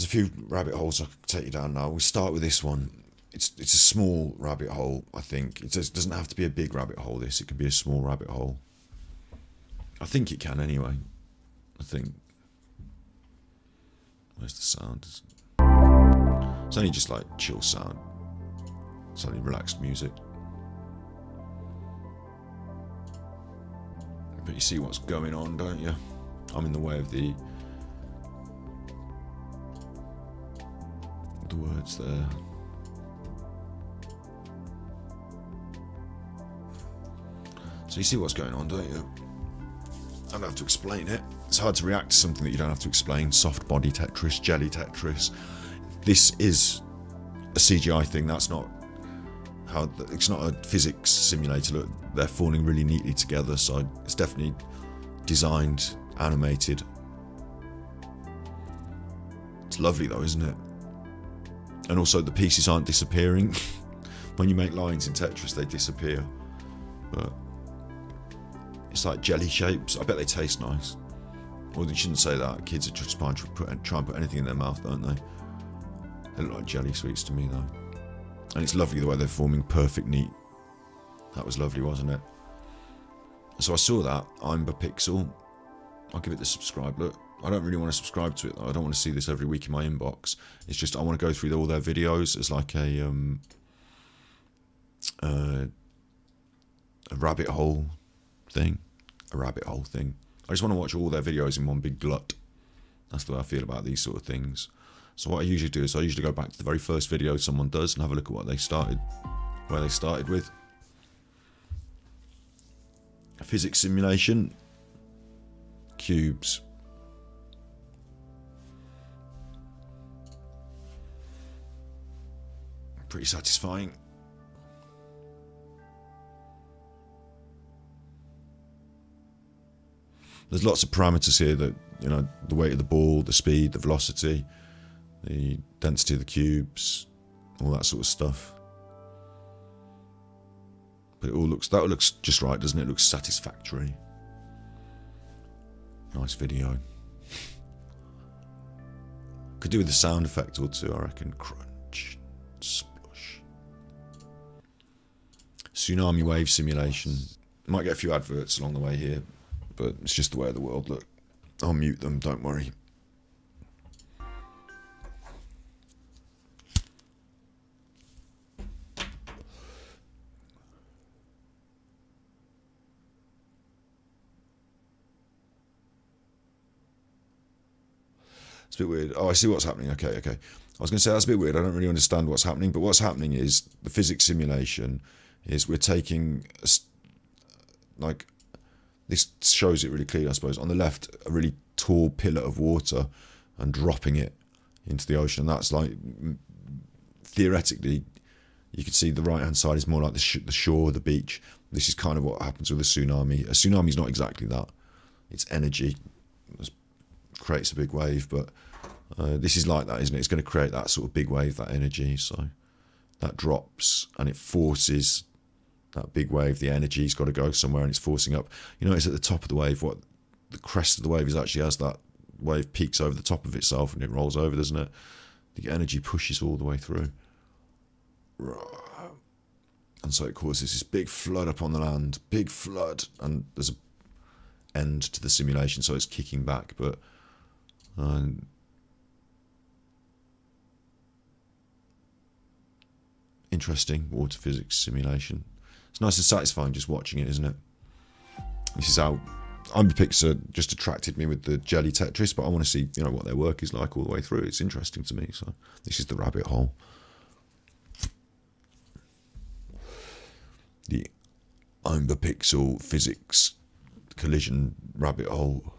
There's a few rabbit holes I could take you down now. We'll start with this one. It's a small rabbit hole, I think. It doesn't have to be a big rabbit hole, this. It can be a small rabbit hole. I think it can anyway. I think. Where's the sound? It's only just like chill sound. It's only relaxed music. But you see what's going on, don't you? I'm in the way of the words there. So you see what's going on, don't you? I don't have to explain it. It's hard to react to something that you don't have to explain. Soft body Tetris, jelly Tetris. This is a CGI thing. That's not how. It's not a physics simulator. Look, they're falling really neatly together. So it's definitely designed, animated. It's lovely though, isn't it? And also the pieces aren't disappearing. When you make lines in Tetris, they disappear. But it's like jelly shapes. I bet they taste nice. Well, you shouldn't say that. Kids are just trying to put anything in their mouth, don't they? They look like jelly sweets to me, though. And it's lovely the way they're forming perfect neat. That was lovely, wasn't it? So I saw that. I'm the Pixel. I'll give it the subscribe. Look, I don't really want to subscribe to it, though. I don't want to see this every week in my inbox. It's just I want to go through all their videos as like a rabbit hole thing. A rabbit hole thing. I just want to watch all their videos in one big glut. That's the way I feel about these sort of things. So what I usually do is I usually go back to the very first video someone does and have a look at what they started, where they started with. A physics simulation. Cubes. Pretty satisfying. There's lots of parameters here that, you know, the weight of the ball, the speed, the velocity, the density of the cubes, all that sort of stuff. But it all looks, that looks just right, doesn't it? It looks satisfactory. Nice video. Could do with the sound effect or two, I reckon. Crunch, splush. Tsunami wave simulation. Might get a few adverts along the way here, but it's just the way of the world. Look, I'll mute them, don't worry. It's a bit weird. Oh, I see what's happening. Okay. I was going to say that's a bit weird. I don't really understand what's happening, but what's happening is the physics simulation is we're taking, like, this shows it really clearly, I suppose. On the left, a really tall pillar of water and dropping it into the ocean. That's like, theoretically, you can see the right-hand side is more like the shore, the beach. This is kind of what happens with a tsunami. A tsunami is not exactly that. It's energy. It creates a big wave, but this is like that, isn't it? It's going to create that sort of big wave, that energy. So that drops and it forces that big wave. The energy's got to go somewhere and it's forcing up. You know, it's at the top of the wave. What the crest of the wave is actually as that wave peaks over the top of itself and it rolls over, doesn't it? The energy pushes all the way through. And so it causes this big flood up on the land. Big flood. And there's an end to the simulation, so it's kicking back, but interesting water physics simulation. It's nice and satisfying just watching it, isn't it? This is how Pixar just attracted me with the jelly Tetris, but I want to see, you know, what their work is like all the way through. It's interesting to me, so this is the rabbit hole. The Pixel physics collision rabbit hole.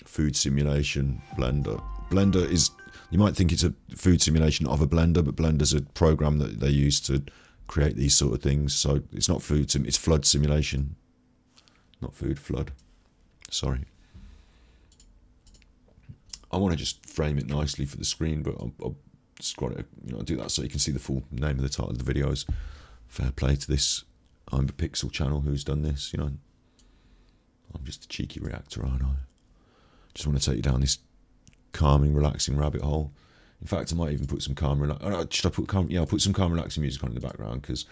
Food simulation blender. Blender is, you might think it's a food simulation of a blender, but Blender's a program that they use to create these sort of things. So it's not food, it's flood simulation. Not food, flood. Sorry. I want to just frame it nicely for the screen, but I'll just got it, you know, I'll do that so you can see the full name of the title of the videos. Fair play to this I'm the Pixel channel who's done this, you know. I'm just a cheeky reactor, aren't I? Just want to take you down this calming, relaxing rabbit hole. In fact, I might even put some calm, should I put calm? Yeah, I'll put some calm, relaxing music on in the background, because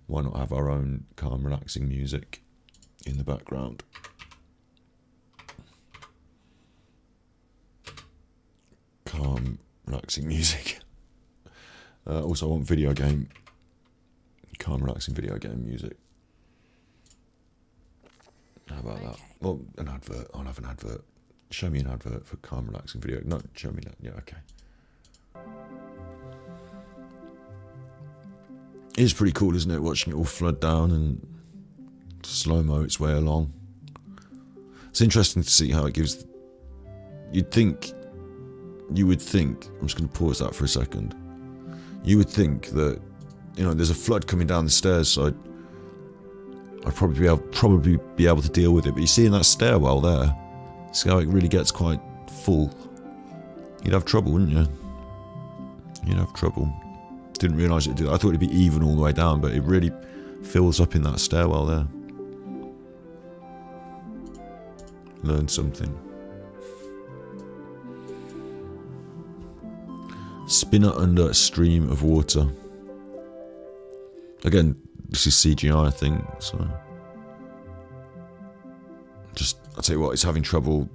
why not have our own calm, relaxing music in the background? Calm, relaxing music. Also, I want calm, relaxing video game music. How about that? Well, an advert. I'll have an advert. Show me an advert for calm, relaxing video. No, show me that. Yeah, okay. It is pretty cool, isn't it? Watching it all flood down and slow-mo its way along. It's interesting to see how it gives... You would think... I'm just going to pause that for a second. You would think that, you know, there's a flood coming down the stairs, so I'd probably be able to deal with it. But you see in that stairwell there, see how it really gets quite full. You'd have trouble, wouldn't you? You'd have trouble. Didn't realise it'd do that. I thought it'd be even all the way down, but it really fills up in that stairwell there. Learned something. Spinner under a stream of water. Again, this is CGI, I think, so... I'll tell you what, it's having trouble.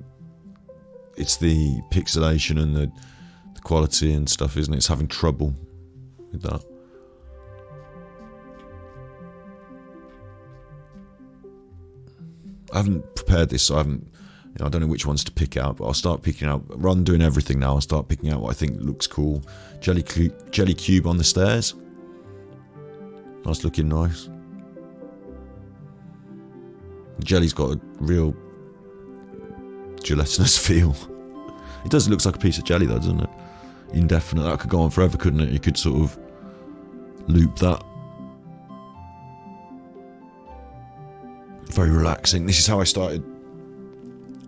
It's the pixelation and the quality and stuff, isn't it? It's having trouble with that. I haven't prepared this, so I don't know which ones to pick out, but I'll start picking out, rather than doing everything now, I'll start picking out what I think looks cool. Jelly cube on the stairs. That's looking nice. The jelly's got a real gelatinous feel. It does look like a piece of jelly though, doesn't it? Indefinite. That could go on forever, couldn't it? You could sort of loop that. Very relaxing. This is how I started.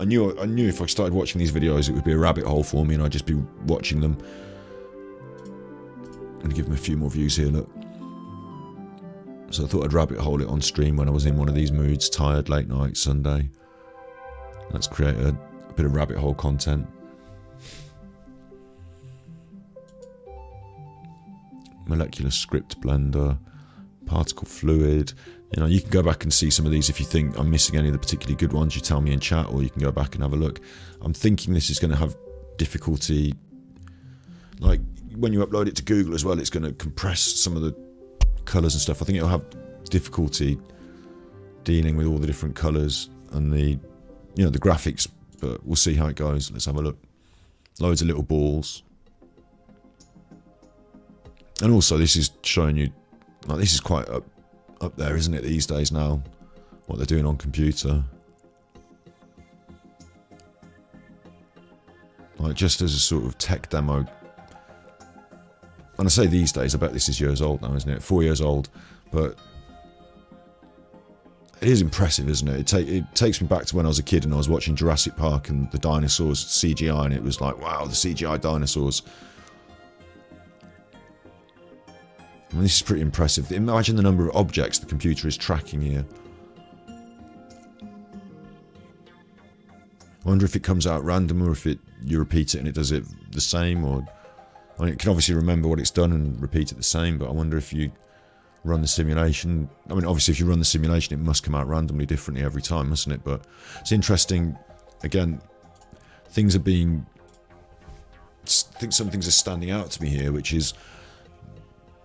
I knew if I started watching these videos, it would be a rabbit hole for me, and I'd just be watching them. I'm gonna give them a few more views here. Look. So I thought I'd rabbit hole it on stream when I was in one of these moods, tired, late night, Sunday. Let's create a bit of rabbit hole content. Molecular script blender, particle fluid. You know, you can go back and see some of these if you think I'm missing any of the particularly good ones. You tell me in chat, or you can go back and have a look. I'm thinking this is going to have difficulty, like when you upload it to Google as well, it's going to compress some of the colours and stuff. I think it'll have difficulty dealing with all the different colours and the, you know, the graphics, but we'll see how it goes. Let's have a look. Loads of little balls. And also this is showing you, like, this is quite up there, isn't it, these days now, what they're doing on computer. Like, just as a sort of tech demo. And I say these days, I bet this is years old now, isn't it? 4 years old, but it is impressive, isn't it? It takes me back to when I was a kid and I was watching Jurassic Park and the dinosaurs CGI, and it was like, wow, the CGI dinosaurs. I mean, this is pretty impressive. Imagine the number of objects the computer is tracking here. I wonder if it comes out random, or if you repeat it and it does it the same, or... I mean, it can obviously remember what it's done and repeat it the same, but I wonder if you run the simulation... I mean, obviously if you run the simulation, it must come out randomly differently every time, mustn't it? But it's interesting, again, things are being... I think some things are standing out to me here, which is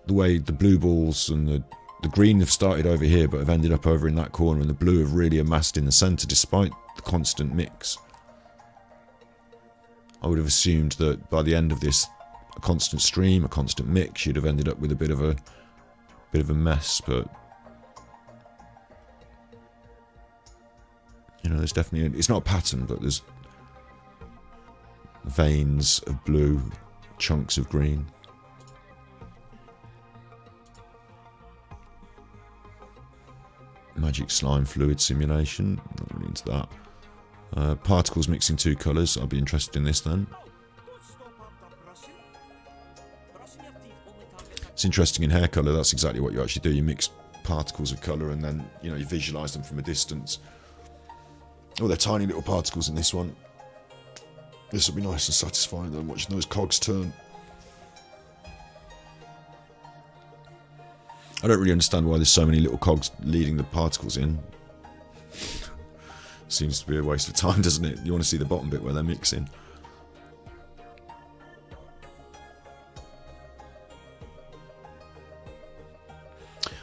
the way the blue balls and the green have started over here, but have ended up over in that corner, and the blue have really amassed in the centre, despite the constant mix. I would have assumed that by the end of this, a constant stream, a constant mix, you'd have ended up with a bit of a mess, but you know, there's definitely, it's not a pattern, but there's veins of blue, chunks of green. Magic slime fluid simulation, not really into that. Particles mixing two colours, I'll be interested in this then. It's interesting in hair colour, that's exactly what you actually do. You mix particles of colour and then, you know, you visualise them from a distance. Oh, they're tiny little particles in this one. This will be nice and satisfying then, watching those cogs turn. I don't really understand why there's so many little cogs leading the particles in. Seems to be a waste of time, doesn't it? You want to see the bottom bit where they're mixing.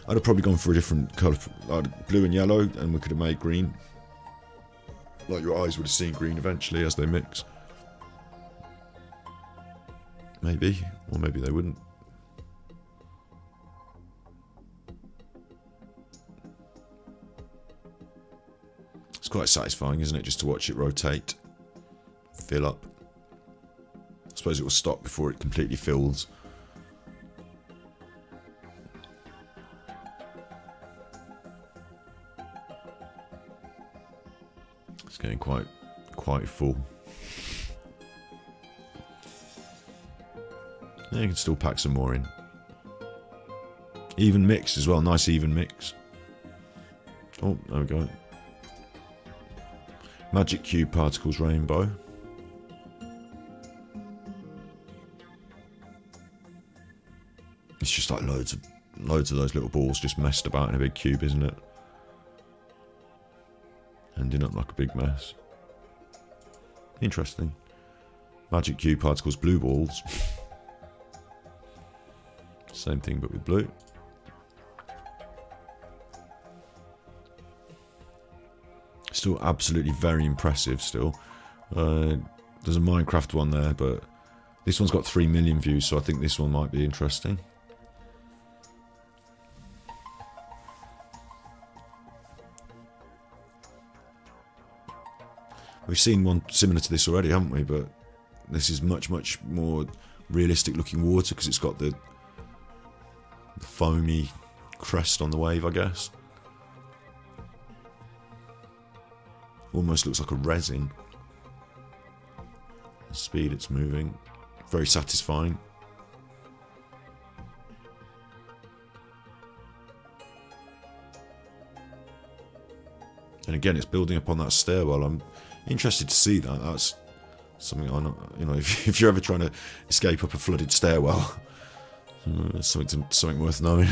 I'd have probably gone for a different colour, like blue and yellow, and we could have made green. Like your eyes would have seen green eventually as they mix. Maybe, or maybe they wouldn't. It's quite satisfying, isn't it, just to watch it rotate, fill up. I suppose it will stop before it completely fills. It's getting quite full. Yeah, you can still pack some more in. Even mix as well, nice even mix. Oh, there we go. Magic Cube Particles Rainbow. It's just like loads of those little balls just messed about in a big cube, isn't it? Ending up like a big mess. Interesting. Magic Cube Particles Blue Balls. Same thing but with blue. Still absolutely very impressive still. There's a Minecraft one there, but this one's got 3 million views, so I think this one might be interesting. We've seen one similar to this already, haven't we? But this is much more realistic looking water because it's got the foamy crest on the wave, I guess. Almost looks like a resin. The speed it's moving, very satisfying. And again, it's building up on that stairwell. I'm interested to see that. That's something I know. You know, if you're ever trying to escape up a flooded stairwell, something worth knowing.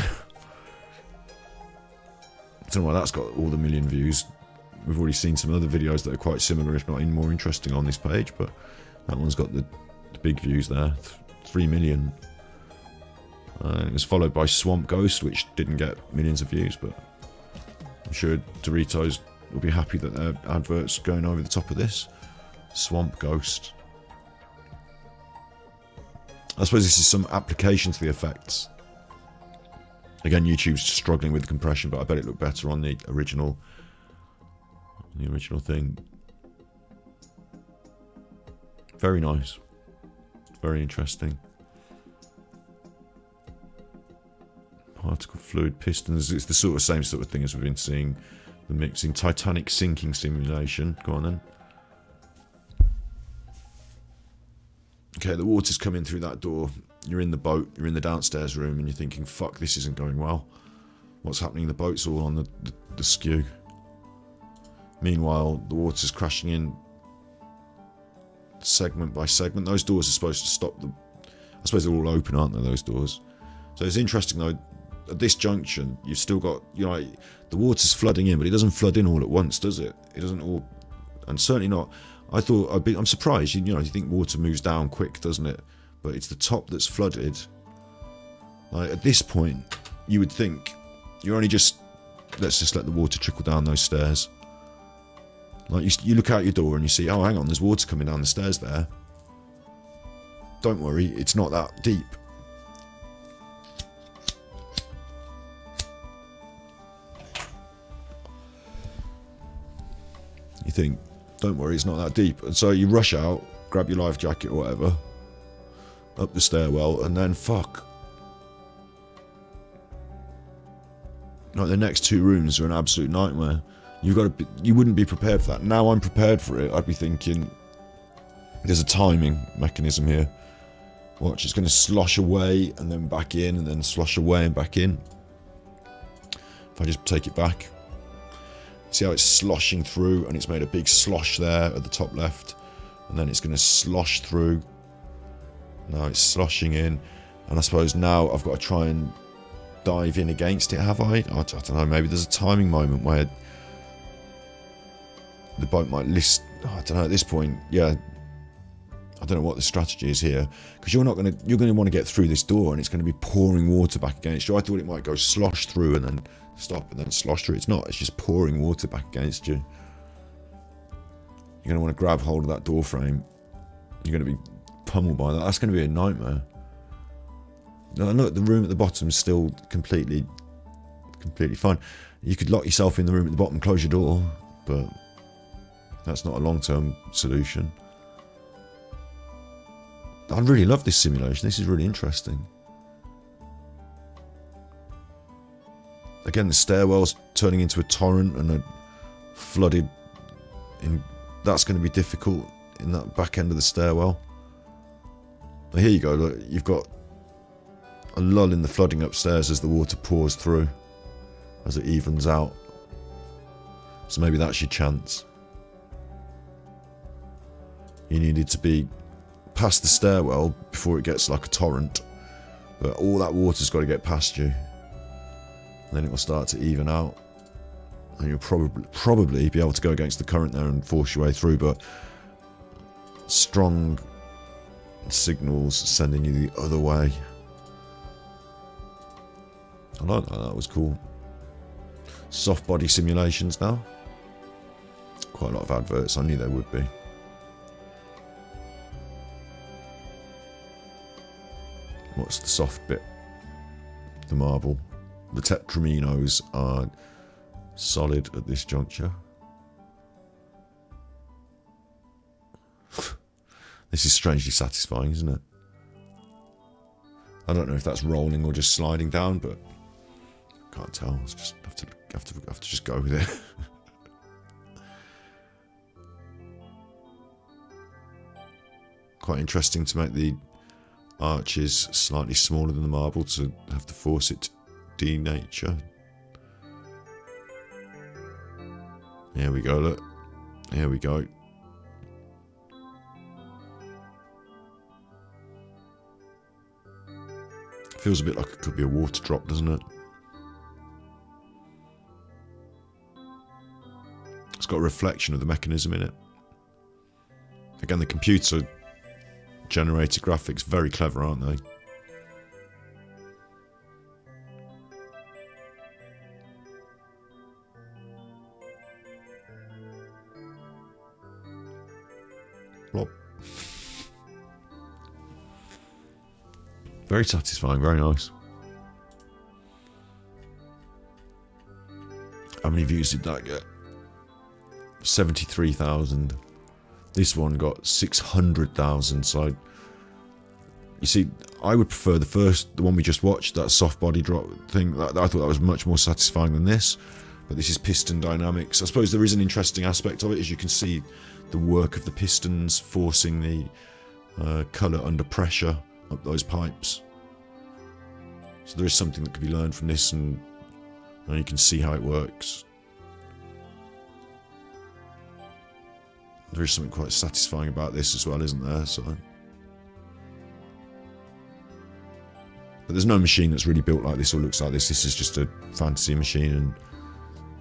I don't know why that's got all the million views. We've already seen some other videos that are quite similar, if not even more interesting, on this page, but that one's got the big views there. 3 million. It was followed by Swamp Ghost, which didn't get millions of views, but I'm sure Doritos will be happy that their advert's going over the top of this. Swamp Ghost. I suppose this is some application to the effects. Again, YouTube's struggling with the compression, but I bet it looked better on the original thing. Very nice. Very interesting. Particle fluid pistons. It's the same sort of thing as we've been seeing. The mixing. Titanic sinking simulation. Go on then. Okay, the water's coming through that door. You're in the boat. You're in the downstairs room, and you're thinking, "Fuck, this isn't going well. What's happening? The boat's all on the skew." Meanwhile, the water's crashing in segment by segment. Those doors are supposed to stop the... I suppose they're all open, aren't they, those doors? So it's interesting, though, at this junction, you've still got, you know, the water's flooding in, but it doesn't flood in all at once, does it? It doesn't all... And certainly not... I'm surprised, you know, you think water moves down quick, doesn't it? But it's the top that's flooded. Like, at this point, you would think, you're only just... Let's just let the water trickle down those stairs. Like, you look out your door and you see, oh, hang on, there's water coming down the stairs there. Don't worry, it's not that deep. You think, don't worry, it's not that deep. And so you rush out, grab your life jacket or whatever, up the stairwell, and then fuck. Like, the next 2 rooms are an absolute nightmare. You wouldn't be prepared for that. Now I'm prepared for it. I'd be thinking, there's a timing mechanism here. Watch, it's going to slosh away and then back in, and then slosh away and back in. If I just take it back, see how it's sloshing through, and it's made a big slosh there at the top left, and then it's going to slosh through. Now it's sloshing in, and I suppose now I've got to try and dive in against it, have I? I don't know, maybe there's a timing moment where the boat might list. I don't know, at this point, yeah, I don't know what the strategy is here, because you're going to want to get through this door, and it's going to be pouring water back against you. I thought it might go slosh through and then stop and then slosh through. It's not, it's just pouring water back against you. You're going to want to grab hold of that door frame. You're going to be pummeled by that. That's going to be a nightmare. Now look, the room at the bottom is still completely fine. You could lock yourself in the room at the bottom, close your door, but that's not a long-term solution. I really love this simulation. This is really interesting. Again, the stairwell's turning into a torrent and a flooded in. That's going to be difficult in that back end of the stairwell. Now here you go, look, you've got a lull in the flooding upstairs as the water pours through, as it evens out. So maybe that's your chance. You needed to be past the stairwell before it gets like a torrent, but all that water's got to get past you, and then it will start to even out, and you'll probably be able to go against the current there and force your way through, but strong signals sending you the other way. I like that, that was cool. Soft body simulations now. Quite a lot of adverts, I knew there would be. What's the soft bit? The marble. The tetraminos are solid at this juncture. This is strangely satisfying, isn't it? I don't know if that's rolling or just sliding down, but can't tell. It's just have to just go with it. Quite interesting to make the arches slightly smaller than the marble to have to force it to denature. Here we go, look. Here we go. Feels a bit like it could be a water drop, doesn't it? It's got a reflection of the mechanism in it. Again, the computer generated graphics, very clever, aren't they? Well, very satisfying, very nice. How many views did that get? 73,000. This one got 600,000. So, you see, I would prefer the one we just watched, that soft body drop thing. I thought that was much more satisfying than this. But this is piston dynamics. I suppose there is an interesting aspect of it, as you can see the work of the pistons forcing the colour under pressure up those pipes. So there is something that could be learned from this, and you can see how it works. There is something quite satisfying about this as well, isn't there? So, but there's no machine that's really built like this or looks like this. This is just a fantasy machine, and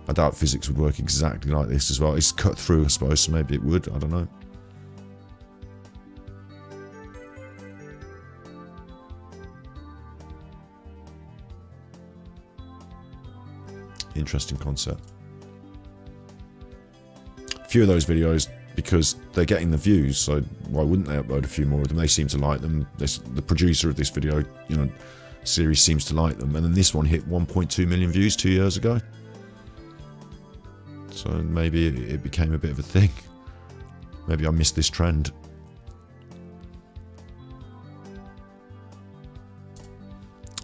I doubt physics would work exactly like this as well. It's cut through, I suppose, so maybe it would. I don't know. Interesting concept. A few of those videos, because they're getting the views, so why wouldn't they upload a few more of them? They seem to like them. The producer of this video, series seems to like them. And then this one hit 1.2 million views 2 years ago. So maybe it became a bit of a thing. Maybe I missed this trend.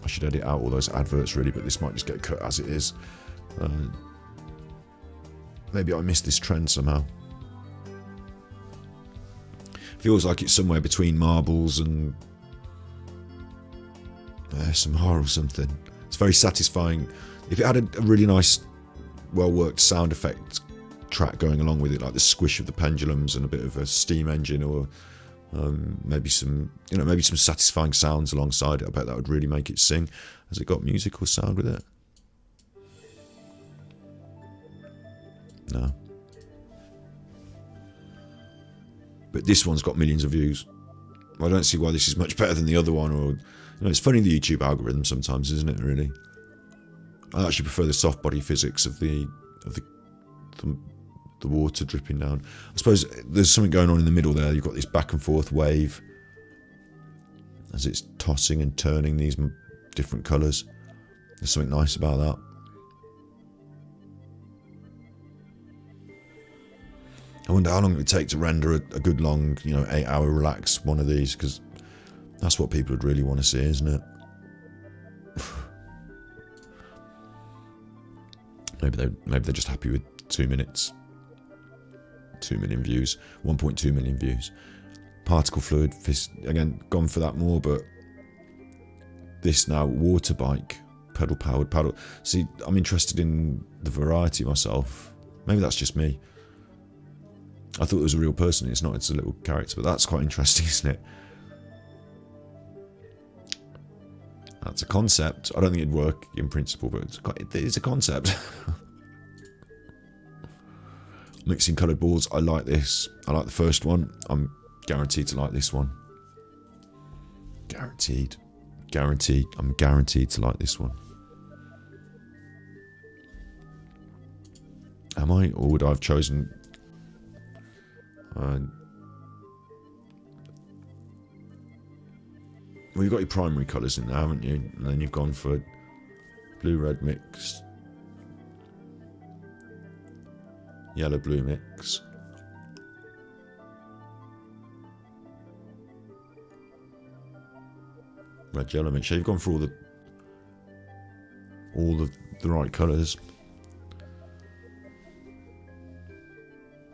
I should edit out all those adverts really, but this might just get cut as it is. Maybe I missed this trend somehow. Feels like it's somewhere between marbles and ASMR or something. It's very satisfying. If it had a really nice, well-worked sound effect track going along with it, like the squish of the pendulums and a bit of a steam engine, or maybe some, maybe some satisfying sounds alongside it. I bet that would really make it sing. Has it got musical sound with it? No. But this one's got millions of views. I don't see why this is much better than the other one. Or, it's funny, the YouTube algorithm sometimes, isn't it? Really. I actually prefer the soft body physics of the water dripping down. I suppose there's something going on in the middle there. You've got this back and forth wave as it's tossing and turning these different colours. There's something nice about that. I wonder how long it would take to render a good long, 8-hour relax one of these, because that's what people would really want to see, isn't it? Maybe they're just happy with 2 minutes. 2 million views, 1.2 million views. Particle fluid, again, gone for that more, but this now, water bike, pedal powered paddle. See, I'm interested in the variety myself. Maybe that's just me. I thought it was a real person. It's not, it's a little character, but that's quite interesting, isn't it? That's a concept. I don't think it'd work in principle, but it's a concept. Mixing coloured balls. I like this. I like the first one. I'm guaranteed to like this one. Guaranteed. Guaranteed. I'm guaranteed to like this one. Am I? Or would I have chosen... well, you've got your primary colours in there, haven't you? And then you've gone for blue-red mix, yellow-blue mix, red-yellow mix. So you've gone for all the right colours.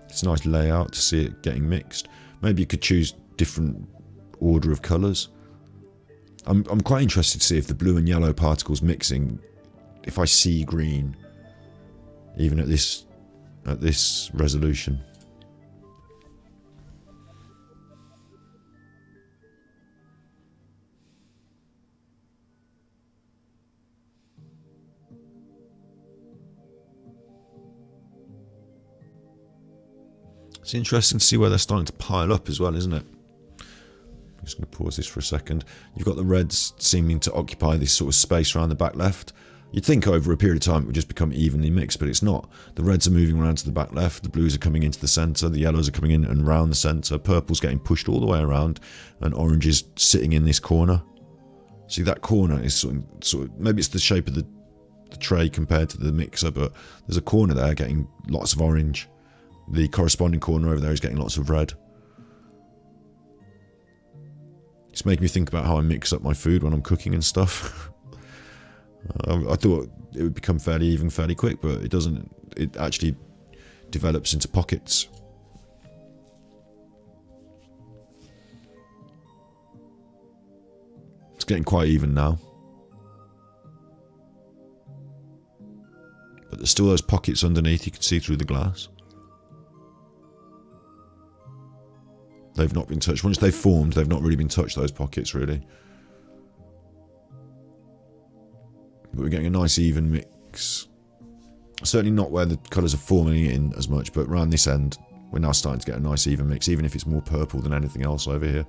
It's a nice layout to see it getting mixed. Maybe you could choose different order of colours. I'm quite interested to see if the blue and yellow particles mixing, if I see green, even at this resolution. It's interesting to see where they're starting to pile up as well, isn't it? I'm just going to pause this for a second. You've got the reds seeming to occupy this sort of space around the back left. You'd think over a period of time it would just become evenly mixed, but it's not. The reds are moving around to the back left, the blues are coming into the centre, the yellows are coming in and round the centre, purple's getting pushed all the way around, and orange is sitting in this corner. See, that corner is sort of maybe it's the shape of the tray compared to the mixer, but there's a corner there getting lots of orange. The corresponding corner over there is getting lots of red. It's making me think about how I mix up my food when I'm cooking and stuff. I thought it would become fairly even fairly quick, but it doesn't. It actually develops into pockets. It's getting quite even now. But there's still those pockets underneath you can see through the glass. They've not been touched. Once they've formed, they've not really been touched, those pockets, really. But we're getting a nice even mix. Certainly not where the colours are forming in as much, but around this end, we're now starting to get a nice even mix, even if it's more purple than anything else over here.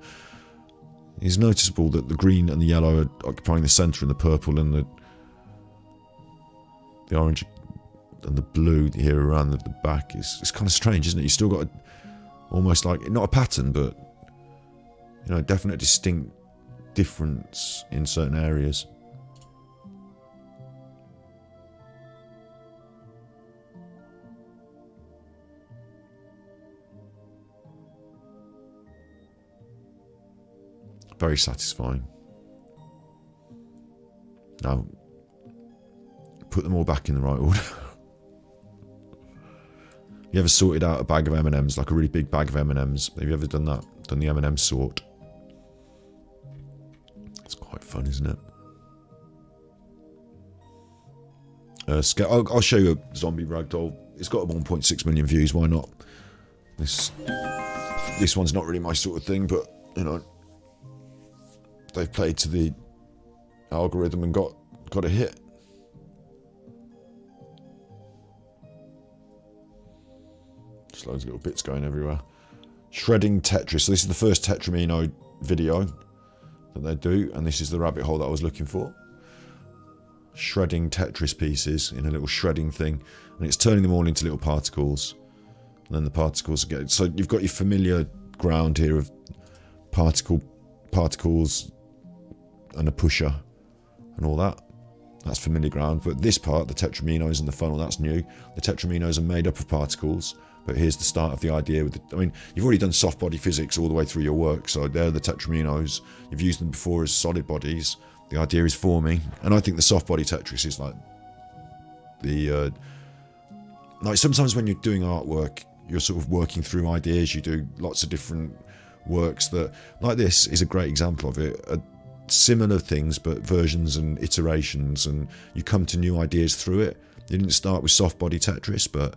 It's noticeable that the green and the yellow are occupying the centre, and the purple and the orange and the blue here around the back. It's kind of strange, isn't it? You've still got almost like, not a pattern, but definite distinct difference in certain areas. Very satisfying. Now, put them all back in the right order. You ever sorted out a bag of M&Ms, like a really big bag of M&Ms? Have you ever done that? Done the M&M sort? It's quite fun, isn't it? I'll show you a zombie ragdoll. It's got 1.6 million views. Why not? This one's not really my sort of thing, but you know, they've played to the algorithm and got a hit. Just loads of little bits going everywhere. Shredding Tetris. So this is the first Tetramino video that they do, and this is the rabbit hole that I was looking for. Shredding Tetris pieces in a little shredding thing, and it's turning them all into little particles, and then the particles get. So you've got your familiar ground here of particles and a pusher and all that. That's familiar ground. But this part, the tetraminos and the funnel, that's new. The tetraminos are made up of particles, but here's the start of the idea with I mean, you've already done soft body physics all the way through your work, so they're the tetraminos. You've used them before as solid bodies. The idea is forming, and I think the soft body Tetris is like the like sometimes when you're doing artwork, you're sort of working through ideas. You do lots of different works that, like this is a great example of it. Similar things, but versions and iterations, and you come to new ideas through it. You didn't start with soft body Tetris, but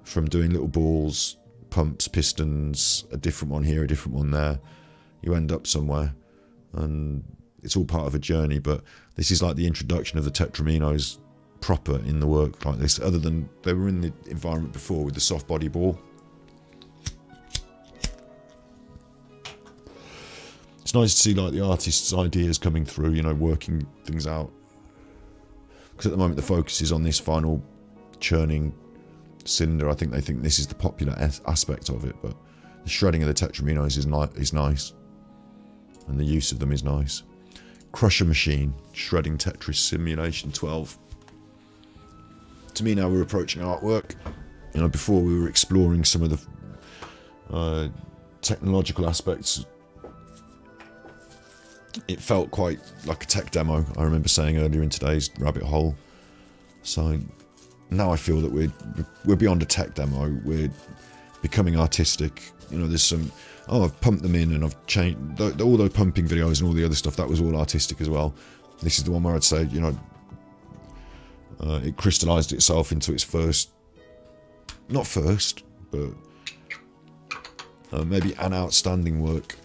from doing little balls, pumps, pistons, a different one here, a different one there, you end up somewhere, and it's all part of a journey. But this is like the introduction of the tetraminos proper in the work like this, other than they were in the environment before with the soft body ball. It's nice to see like the artist's ideas coming through, you know, working things out. Because at the moment the focus is on this final churning cylinder. I think they think this is the popular aspect of it, but the shredding of the tetraminos is nice, and the use of them is nice. Crusher machine, shredding Tetris simulation 12. To me now we're approaching artwork. You know, before we were exploring some of the technological aspects. It felt quite like a tech demo, I remember saying earlier in today's rabbit hole. So now I feel that we're beyond a tech demo. We're becoming artistic. You know, there's some. Oh, I've pumped them in and I've changed all those pumping videos and all the other stuff. That was all artistic as well. This is the one where I'd say, you know, it crystallized itself into its first, not first, but maybe an outstanding work.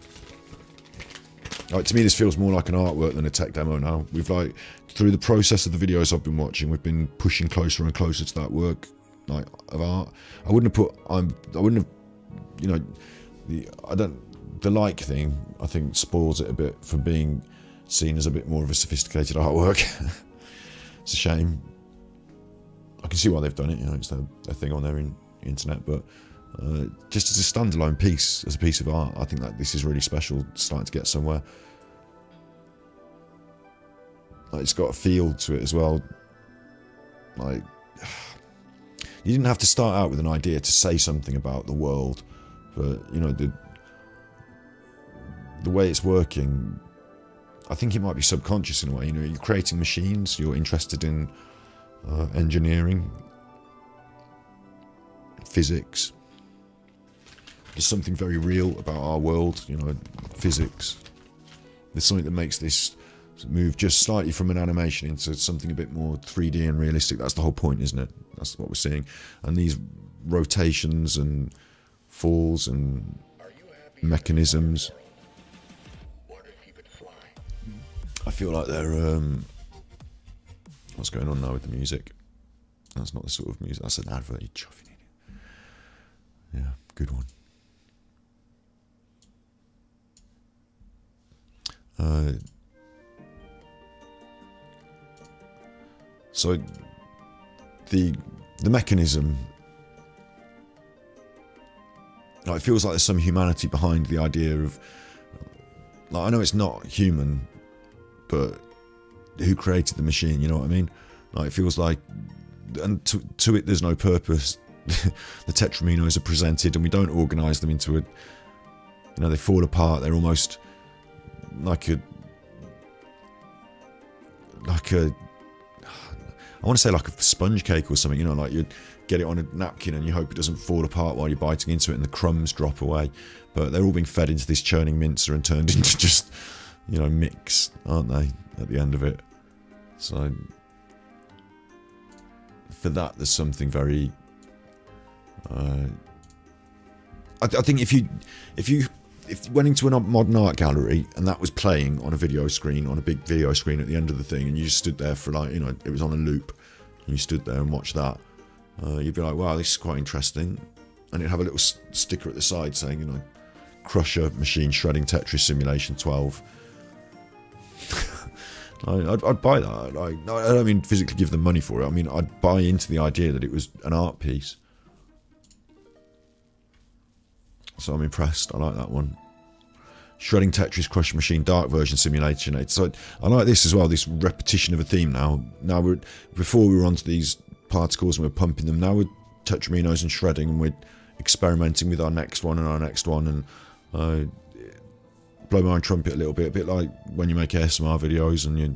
Like, to me, this feels more like an artwork than a tech demo now. We've like, through the process of the videos I've been watching, we've been pushing closer and closer to that work, like, of art. I wouldn't have, you know, the like thing, I think, spoils it a bit from being seen as a bit more of a sophisticated artwork. It's a shame. I can see why they've done it, you know, it's their thing on their internet, but just as a standalone piece, as a piece of art, I think that this is really special, starting to get somewhere. Like, it's got a feel to it as well. Like, you didn't have to start out with an idea to say something about the world, but you know, the way it's working, I think it might be subconscious in a way. You know, you're creating machines, you're interested in engineering, physics. There's something very real about our world, you know, physics. There's something that makes this move just slightly from an animation into something a bit more 3D and realistic. That's the whole point, isn't it? That's what we're seeing. And these rotations and falls and mechanisms, I feel like they're what's going on now with the music? That's not the sort of music. That's an advert, you chuffing idiot. Yeah, good one. So the mechanism, like, it feels like there's some humanity behind the idea of, like, I know it's not human, but who created the machine, you know what I mean? Like, it feels like, and to it there's no purpose. The tetraminos are presented and we don't organise them into a, you know, they fall apart. They're almost like a I want to say like a sponge cake or something, you know, like you get it on a napkin and you hope it doesn't fall apart while you're biting into it and the crumbs drop away. But they're all being fed into this churning mincer and turned into just, you know, mix, aren't they, at the end of it? So for that, there's something very. I think if you went into a modern art gallery and that was playing on a video screen, on a big video screen at the end of the thing, and you just stood there for like, you know, it was on a loop, and you stood there and watched that, you'd be like, wow, this is quite interesting. And it'd have a little sticker at the side saying, you know, Crusher Machine Shredding Tetris Simulation 12. I'd buy that. I don't mean physically give them money for it. I mean, I'd buy into the idea that it was an art piece. So I'm impressed. I like that one. Shredding Tetris Crusher Machine Dark Version Simulation. So I like this as well, this repetition of a theme now. Before we were onto these particles and we're pumping them, now we're tetraminos and shredding, and we're experimenting with our next one and our next one, and blow my own trumpet a bit like when you make ASMR videos and you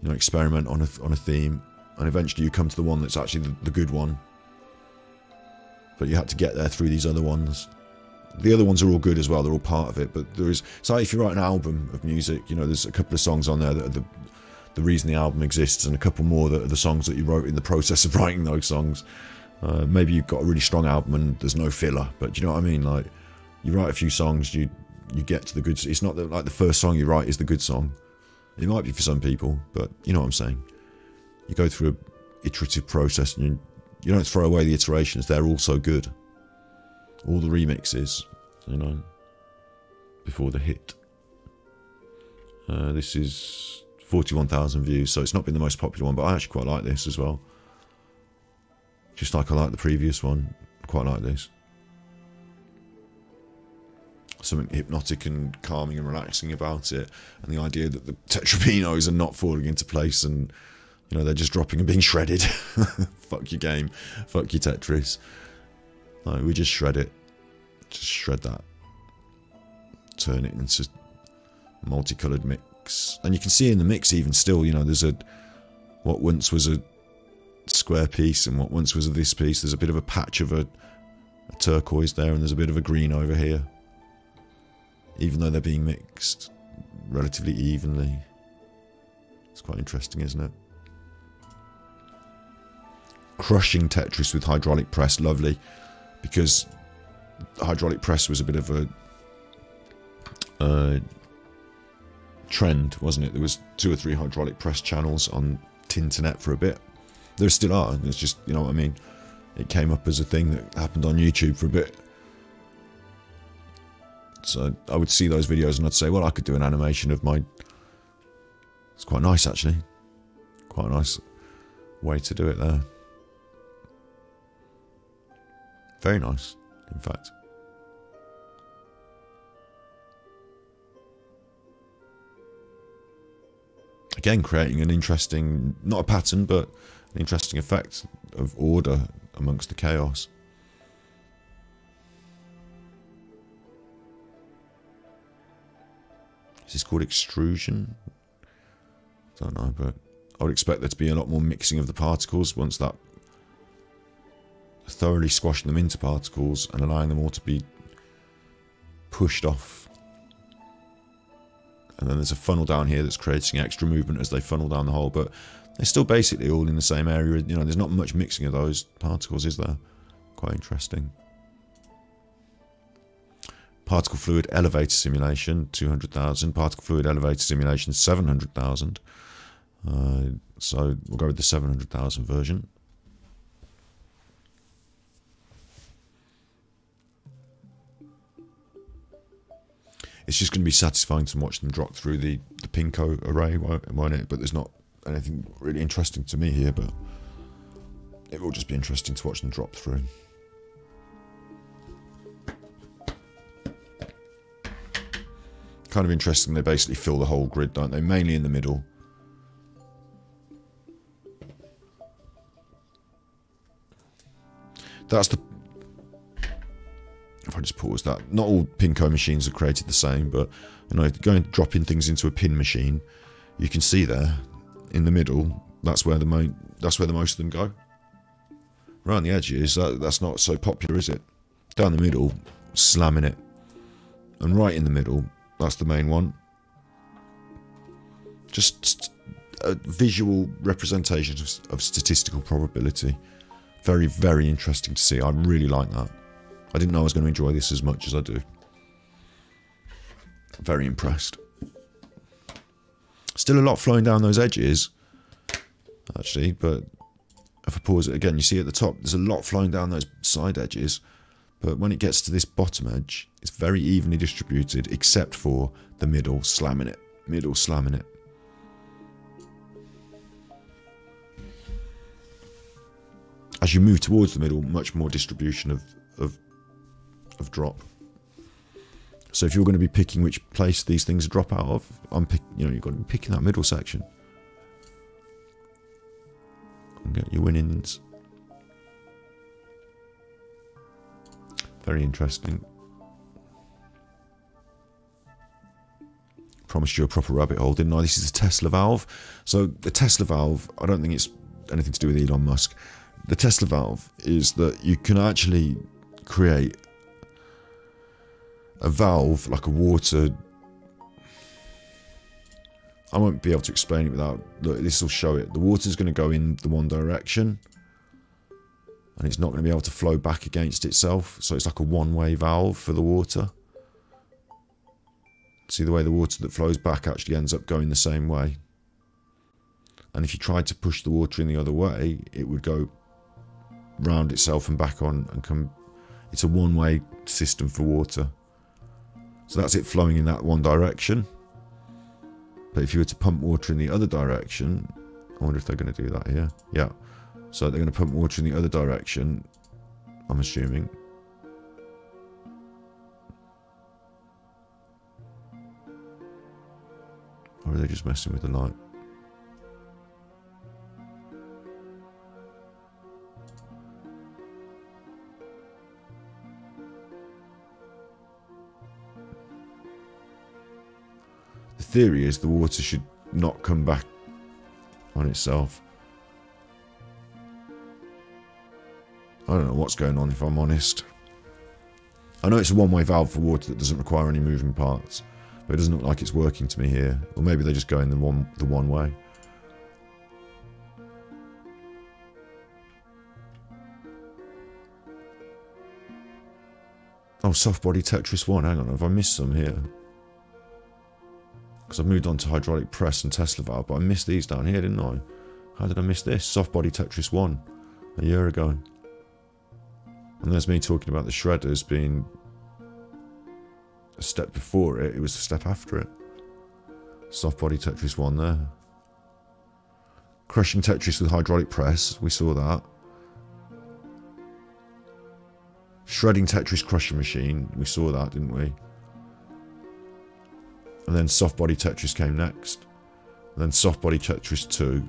know, experiment on a theme, and eventually you come to the one that's actually the good one. But you had to get there through these other ones. The other ones are all good as well, they're all part of it, but it's like if you write an album of music, you know, there's a couple of songs on there that are the reason the album exists, and a couple more that are the songs that you wrote in the process of writing those songs. Maybe you've got a really strong album and there's no filler, but do you know what I mean? Like, you write a few songs, you get to the good. It's not that like the first song you write is the good song. It might be for some people, but you know what I'm saying. You go through an iterative process, and you don't throw away the iterations. They're also good. All the remixes, you know, before the hit. This is 41,000 views, so it's not been the most popular one, but I actually quite like this as well. Just like I like the previous one, quite like this. Something hypnotic and calming and relaxing about it, and the idea that the tetraminos are not falling into place, and you know, they're just dropping and being shredded. Fuck your game, fuck your Tetris. No, we just shred it. Just shred that. Turn it into multicoloured mix. And you can see in the mix even still, you know, there's what once was a square piece and what once was this piece. There's a bit of a patch of a turquoise there, and there's a bit of a green over here. Even though they're being mixed relatively evenly. It's quite interesting, isn't it? Crushing Tetris with hydraulic press, lovely. Because the hydraulic press was a bit of a trend, wasn't it? There was 2 or 3 hydraulic press channels on Tinternet for a bit. There still are. It's just, you know what I mean? It came up as a thing that happened on YouTube for a bit. So I would see those videos and I'd say, well, I could do an animation of my... It's quite nice, actually. Quite a nice way to do it there. Very nice, in fact. Again, creating an interesting, not a pattern, but an interesting effect of order amongst the chaos. Is this called extrusion? Don't know, but I would expect there to be a lot more mixing of the particles once that, thoroughly squashing them into particles and allowing them all to be pushed off. And then there's a funnel down here that's creating extra movement as they funnel down the hole, but they're still basically all in the same area. You know, there's not much mixing of those particles, is there? Quite interesting. Particle fluid elevator simulation, 200,000. Particle fluid elevator simulation, 700,000. So we'll go with the 700,000 version. It's just going to be satisfying to watch them drop through the Pinko array, won't it? But there's not anything really interesting to me here, but it will just be interesting to watch them drop through. Kind of interesting, they basically fill the whole grid, don't they? Mainly in the middle. That's the... If I just pause that, not all Pinko machines are created the same, but you know, going dropping things into a pin machine, you can see there in the middle. That's where the most of them go. Around the edges, that's not so popular, is it? Down the middle, slamming it, and right in the middle, that's the main one. Just a visual representation of statistical probability. Very, very interesting to see. I really like that. I didn't know I was going to enjoy this as much as I do. Very impressed. Still a lot flowing down those edges, actually, but if I pause it again, you see at the top, there's a lot flowing down those side edges, but when it gets to this bottom edge, it's very evenly distributed, except for the middle slamming it. Middle slamming it. As you move towards the middle, much more distribution of drop. So if you're going to be picking which place these things drop out of, you've got to be picking that middle section and get your winnings. Very interesting. Promised you a proper rabbit hole, didn't I? This is a Tesla valve. So the Tesla valve, I don't think it's anything to do with Elon Musk. The Tesla valve is that you can actually create a valve, like a water... I won't be able to explain it without... Look, this will show it. The water's going to go in the one direction, and it's not going to be able to flow back against itself. So it's like a one-way valve for the water. See the way the water that flows back actually ends up going the same way. And if you tried to push the water in the other way, it would go round itself and back on and come... It's a one-way system for water. So that's it flowing in that one direction. But if you were to pump water in the other direction, I wonder if they're going to do that here. Yeah. So they're going to pump water in the other direction, I'm assuming. Or are they just messing with the light? The theory is the water should not come back on itself. I don't know what's going on, if I'm honest. I know it's a one-way valve for water that doesn't require any moving parts, but it doesn't look like it's working to me here. Or maybe they just go in the one way. Oh, soft body Tetris 1. Hang on, have I missed some here? Because I've moved on to hydraulic press and Tesla valve, but I missed these down here, didn't I? How did I miss this? Soft body Tetris 1 a year ago. And there's me talking about the shredders being a step before it. It was a step after it. Soft body Tetris 1 there. Crushing Tetris with hydraulic press. We saw that. Shredding Tetris crushing machine. We saw that, didn't we? And then soft body Tetris came next. And then soft body Tetris 2.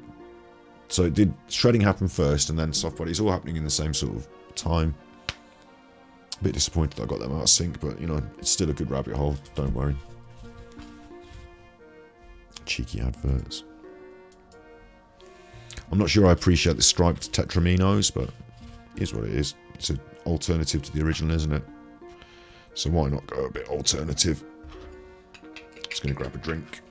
So it did, shredding happen first and then soft body. It's all happening in the same sort of time. A bit disappointed I got them out of sync, but you know, it's still a good rabbit hole, don't worry. Cheeky adverts. I'm not sure I appreciate the striped Tetraminos, but here's what it is. It's an alternative to the original, isn't it? So why not go a bit alternative? Just going to grab a drink.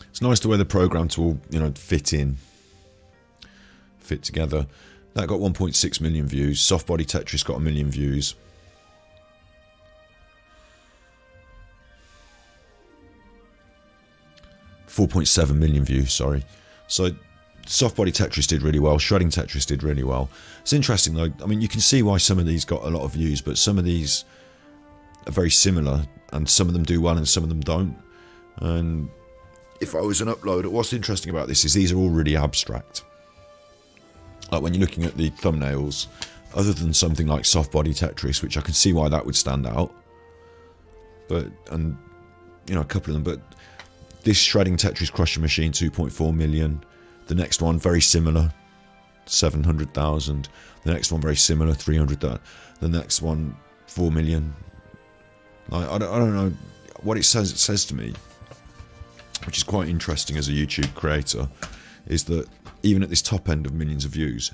It's nice the way the program to all, you know, fit together. That got 1.6 million views. Soft body Tetris got 1 million views. .7 million views, sorry. So soft body Tetris did really well. Shredding Tetris did really well. It's interesting though. I mean, you can see why some of these got a lot of views, but some of these are very similar, and some of them do well and some of them don't. And if I was an uploader, what's interesting about this is these are all really abstract. Like when you're looking at the thumbnails, other than something like soft body Tetris, which I can see why that would stand out, but and you know, a couple of them, but this shredding Tetris crusher machine, 2.4 million. The next one, very similar, 700,000. The next one, very similar, 300,000. The next one, 4 million. I don't know what it says. It says to me, which is quite interesting as a YouTube creator, is that even at this top end of millions of views,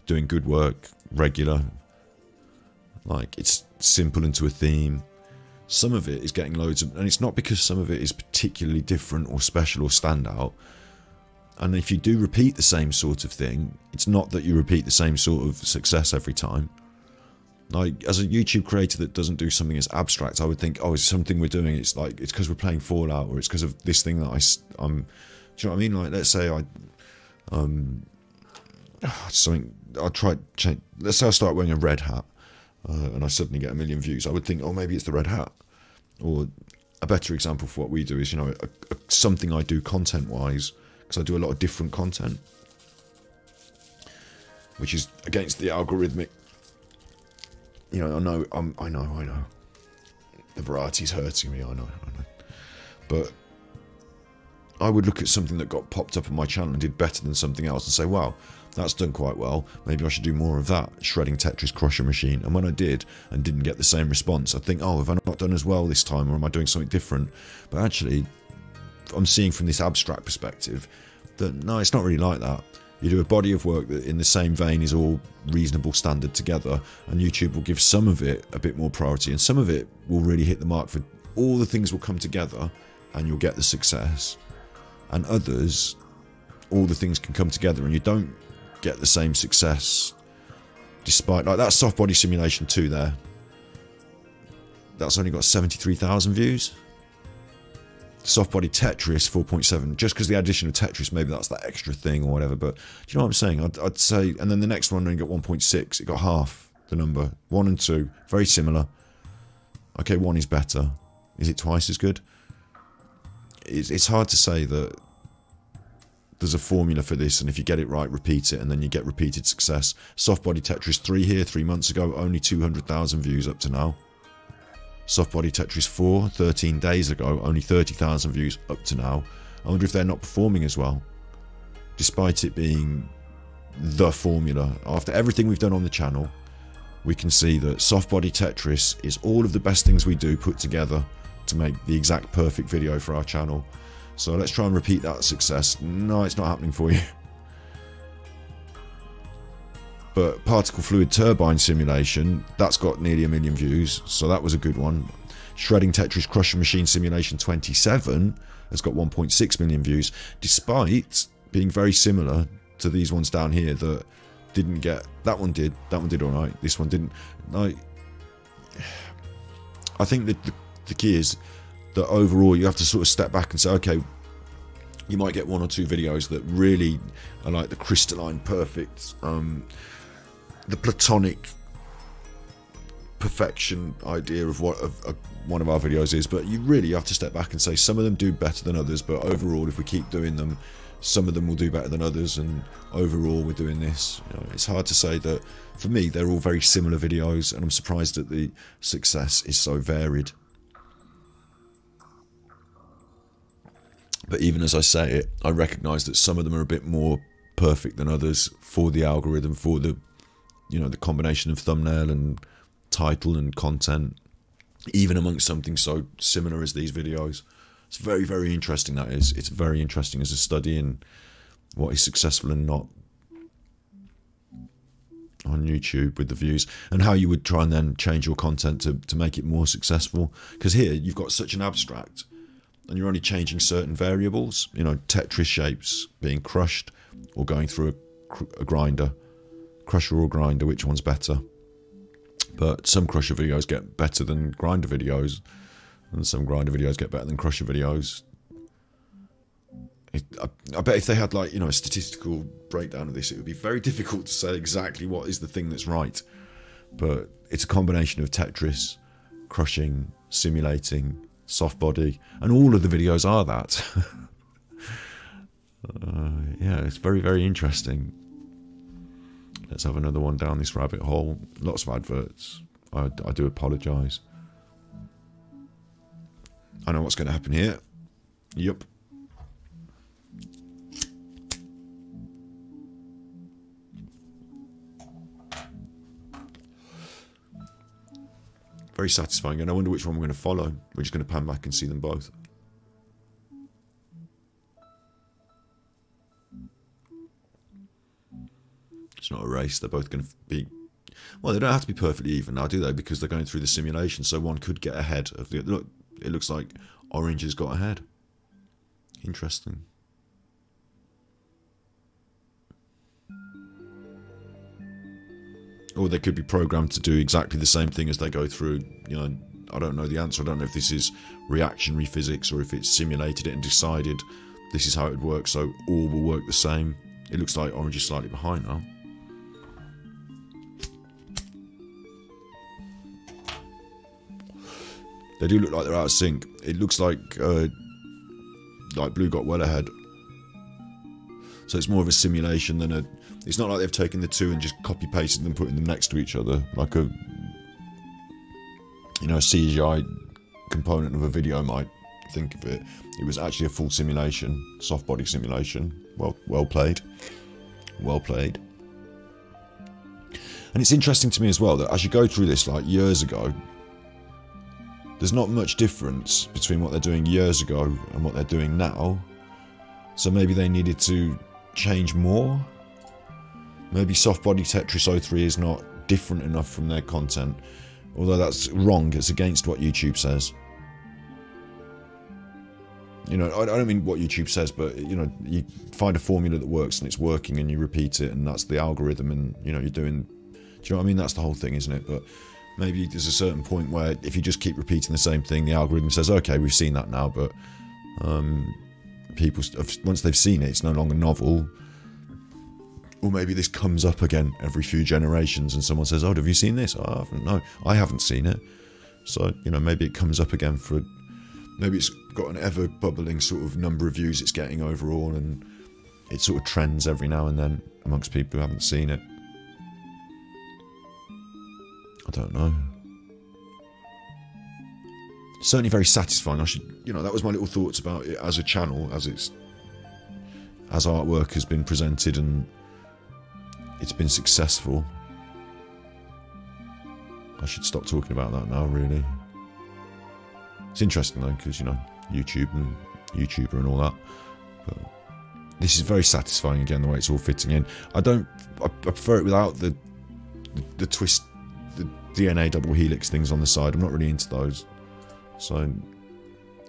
doing good work, regular, like it's simple and to a theme. Some of it is getting loads of, and it's not because some of it is particularly different or special or standout. And if you do repeat the same sort of thing, it's not that you repeat the same sort of success every time. Like, as a YouTube creator that doesn't do something as abstract, I would think, oh, it's something we're doing. It's like, it's because we're playing Fallout, or it's because of this thing that I'm, do you know what I mean? Like, let's say something, I'll try, change, let's say I start wearing a red hat, and I suddenly get 1 million views. I would think, oh, maybe it's the red hat. Or a better example for what we do is, you know, something I do content-wise, because I do a lot of different content, which is against the algorithmic. You know, I know. The variety's hurting me, I know. But I would look at something that got popped up on my channel and did better than something else and say, wow, that's done quite well. Maybe I should do more of that, shredding Tetris crusher machine. And when I did and didn't get the same response, I'd think, oh, have I not done as well this time, or am I doing something different? But actually, I'm seeing from this abstract perspective that no, it's not really like that. You do a body of work that in the same vein is all reasonable standard together, and YouTube will give some of it a bit more priority, and some of it will really hit the mark for all the things will come together and you'll get the success, and others, all the things can come together and you don't get the same success, despite, like that soft body simulation 2 there, that's only got 73,000 views. Soft body Tetris 4.7, just because the addition of Tetris, maybe that's that extra thing or whatever, but do you know what I'm saying? I'd say, and then the next one only got 1.6, it got half the number. 1 and 2, very similar. Okay, 1 is better. Is it twice as good? It's hard to say that there's a formula for this, and if you get it right, repeat it, and then you get repeated success. Soft body Tetris 3 here, 3 months ago, only 200,000 views up to now. Soft body Tetris 4, 13 days ago, only 30,000 views up to now. I wonder if they're not performing as well, despite it being the formula. After everything we've done on the channel, we can see that soft body Tetris is all of the best things we do put together to make the exact perfect video for our channel. So let's try and repeat that success. No, it's not happening for you. But particle fluid turbine simulation, that's got nearly 1 million views, so that was a good one. Shredding Tetris crusher machine simulation 27 has got 1.6 million views, despite being very similar to these ones down here that didn't get. That one did all right. This one didn't. I think that the key is that overall you have to sort of step back and say, okay, you might get 1 or 2 videos that really are like the crystalline perfect, the platonic perfection idea of what one of our videos is, but you really have to step back and say some of them do better than others, but overall if we keep doing them, some of them will do better than others, and overall we're doing this. You know, it's hard to say that. For me, they're all very similar videos, and I'm surprised that the success is so varied. But even as I say it, I recognise that some of them are a bit more perfect than others for the algorithm, for the, you know, the combination of thumbnail and title and content, even amongst something so similar as these videos. It's very, very interesting, that is. It's very interesting as a study in what is successful and not on YouTube with the views, and how you would try and then change your content to make it more successful. Because here you've got such an abstract, and you're only changing certain variables, you know, Tetris shapes being crushed or going through a grinder. Crusher or grinder, which one's better? But some crusher videos get better than grinder videos, and some grinder videos get better than crusher videos. I bet if they had, like, you know, a statistical breakdown of this, it would be very difficult to say exactly what is the thing that's right. But it's a combination of Tetris, crushing, simulating, soft body, and all of the videos are that. Yeah, it's very, very interesting. Let's have another one down this rabbit hole. Lots of adverts. I do apologise. I know what's going to happen here. Yup. Very satisfying, and I wonder which one we're going to follow. We're just going to pan back and see them both. It's not a race. They're both going to be... Well, they don't have to be perfectly even now, do they? Because they're going through the simulation, so one could get ahead of the... Look, it looks like orange has got ahead. Interesting. Or they could be programmed to do exactly the same thing as they go through. You know, I don't know the answer. I don't know if this is reactionary physics or if it's simulated it and decided this is how it would work, so all will work the same. It looks like orange is slightly behind now. They do look like they're out of sync. It looks like blue got well ahead. So it's more of a simulation than a... It's not like they've taken the two and just copy-pasted them, putting them next to each other. Like a... You know, a CGI component of a video might think of it. It was actually a full simulation. Soft body simulation. Well played. Well played. And it's interesting to me as well that as you go through this, like years ago, there's not much difference between what they're doing years ago and what they're doing now. So maybe they needed to change more. Maybe soft body Tetris 03 is not different enough from their content. Although that's wrong, it's against what YouTube says. You know, I don't mean what YouTube says, but, you know, you find a formula that works and it's working and you repeat it and that's the algorithm and, you know, you're doing... Do you know what I mean? That's the whole thing, isn't it? But maybe there's a certain point where if you just keep repeating the same thing, the algorithm says, okay, we've seen that now, but people, once they've seen it, it's no longer novel. Or maybe this comes up again every few generations and someone says, oh, have you seen this? Oh, I haven't. No, I haven't seen it. So, you know, maybe it comes up again for... Maybe it's got an ever-bubbling sort of number of views it's getting overall and it sort of trends every now and then amongst people who haven't seen it. I don't know. Certainly very satisfying. I should, you know, that was my little thoughts about it as a channel, as artwork has been presented and it's been successful. I should stop talking about that now, really. It's interesting though, because, you know, YouTuber and all that. But this is very satisfying again, the way it's all fitting in. I prefer it without the twist, the DNA double helix things on the side. I'm not really into those. So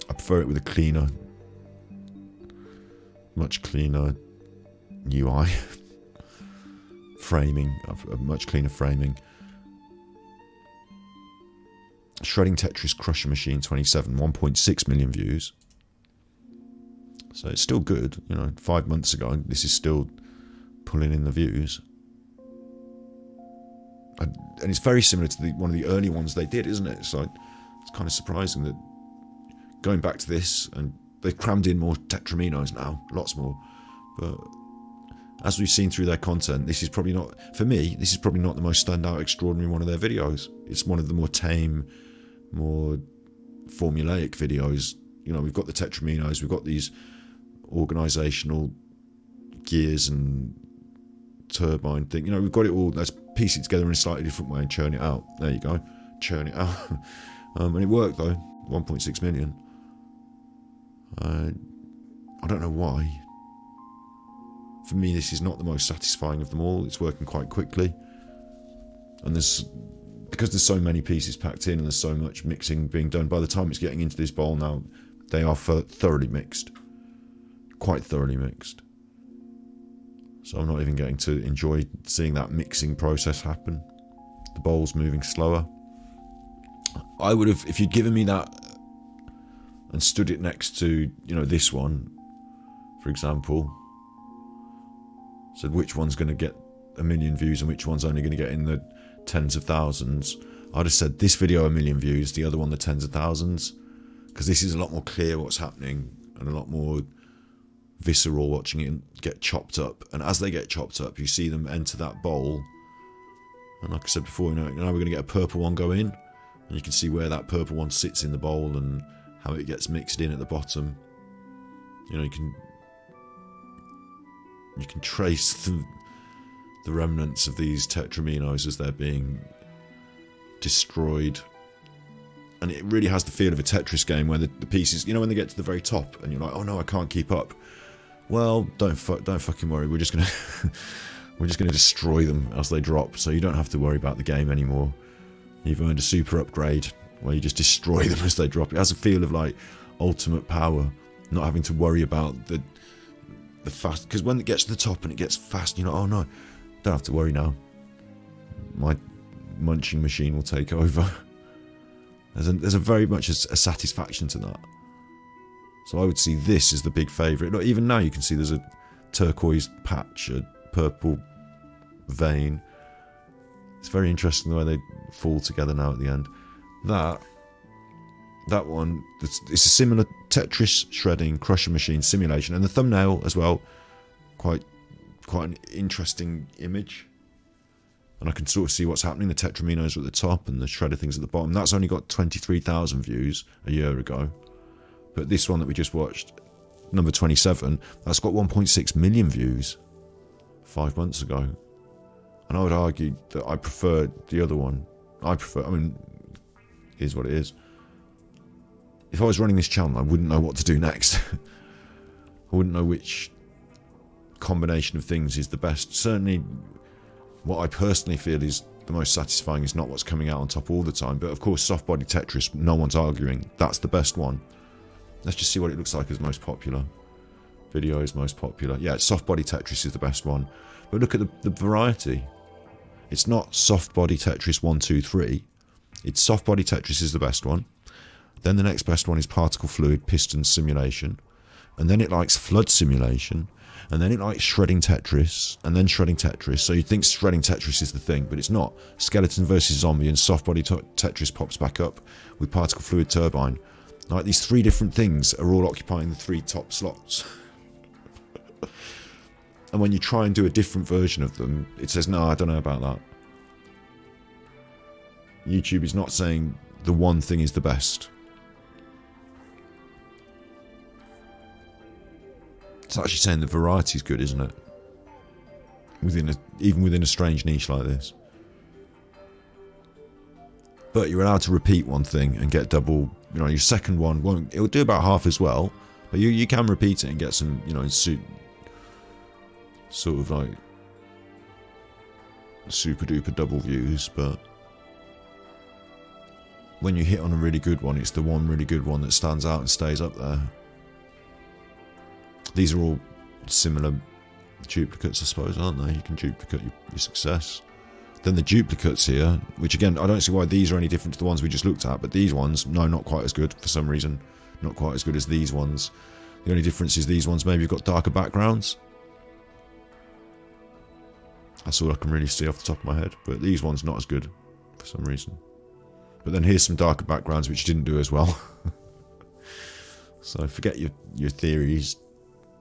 I prefer it with a cleaner, much cleaner UI. Framing, a much cleaner framing. Shredding Tetris Crusher Machine 27, 1.6 million views. So it's still good, you know, 5 months ago, this is still pulling in the views. And it's very similar to one of the early ones they did, isn't it? So it's kind of surprising that going back to this, and they've crammed in more Tetraminos now, lots more. But as we've seen through their content, this is probably not, for me, this is probably not the most standout, extraordinary one of their videos. It's one of the more tame, more formulaic videos. You know, we've got the Tetraminos, we've got these organisational gears and turbine thing. You know, we've got it all. Let's piece it together in a slightly different way and churn it out. There you go. Churn it out. And it worked though. 1.6 million. I don't know why. For me, this is not the most satisfying of them all. It's working quite quickly. And because there's so many pieces packed in and there's so much mixing being done, by the time it's getting into this bowl now, they are thoroughly mixed. Quite thoroughly mixed. So I'm not even getting to enjoy seeing that mixing process happen. The bowl's moving slower. I would have, if you'd given me that and stood it next to, you know, this one, for example, said which one's going to get 1 million views and which one's only going to get in the tens of thousands, I'd have said this video 1 million views, the other one the tens of thousands, because this is a lot more clear what's happening and a lot more visceral, watching it get chopped up. And as they get chopped up, you see them enter that bowl, and like I said before, you know, now we're going to get a purple one go in, and you can see where that purple one sits in the bowl and how it gets mixed in at the bottom. You know, you can trace the remnants of these tetraminos as they're being destroyed. And it really has the feel of a Tetris game where the pieces, you know, when they get to the very top and you're like, oh no, I can't keep up. Well, don't fucking worry. We're just gonna destroy them as they drop, so you don't have to worry about the game anymore. You've earned a super upgrade where you just destroy them as they drop. It has a feel of like ultimate power, not having to worry about the fast. Because when it gets to the top and it gets fast, you know, oh no, don't have to worry now. My munching machine will take over. There's a very much a satisfaction to that. So I would see this as the big favourite. Look, even now you can see there's a turquoise patch, a purple vein. It's very interesting the way they fall together now at the end. That one, it's a similar Tetris shredding crusher machine simulation, and the thumbnail as well, quite an interesting image. And I can sort of see what's happening. The tetraminos are at the top and the shredded things at the bottom. That's only got 23,000 views a year ago. But this one that we just watched, number 27, that's got 1.6 million views 5 months ago. And I would argue that I prefer the other one. I mean, here's what it is. If I was running this channel, I wouldn't know what to do next. I wouldn't know which combination of things is the best. Certainly, what I personally feel is the most satisfying is not what's coming out on top all the time. But of course, soft body Tetris, no one's arguing. That's the best one. Let's just see what it looks like as most popular. Video is most popular. Yeah, soft body Tetris is the best one. But look at the variety. It's not soft body Tetris 1, 2, 3. It's soft body Tetris is the best one. Then the next best one is particle fluid piston simulation. And then it likes flood simulation. And then it likes shredding Tetris. And then shredding Tetris. So you'd think shredding Tetris is the thing, but it's not. Skeleton versus zombie and soft body Tetris pops back up with particle fluid turbine. Like, these three different things are all occupying the 3 top slots. And when you try and do a different version of them, it says, no, I don't know about that. YouTube is not saying the one thing is the best. It's actually saying the variety is good, isn't it? Even within a strange niche like this. But you're allowed to repeat one thing and get double. You know, your second one won't. It'll do about half as well, but you can repeat it and get some, you know, sort of like super duper double views. But when you hit on a really good one, it's the one really good one that stands out and stays up there. These are all similar duplicates, I suppose, aren't they? You can duplicate your success. Then the duplicates here, which again, I don't see why these are any different to the ones we just looked at, but these ones, no, not quite as good for some reason. Not quite as good as these ones. The only difference is these ones maybe have got darker backgrounds. That's all I can really see off the top of my head. But these ones not as good for some reason. But then here's some darker backgrounds which didn't do as well. So forget your theories.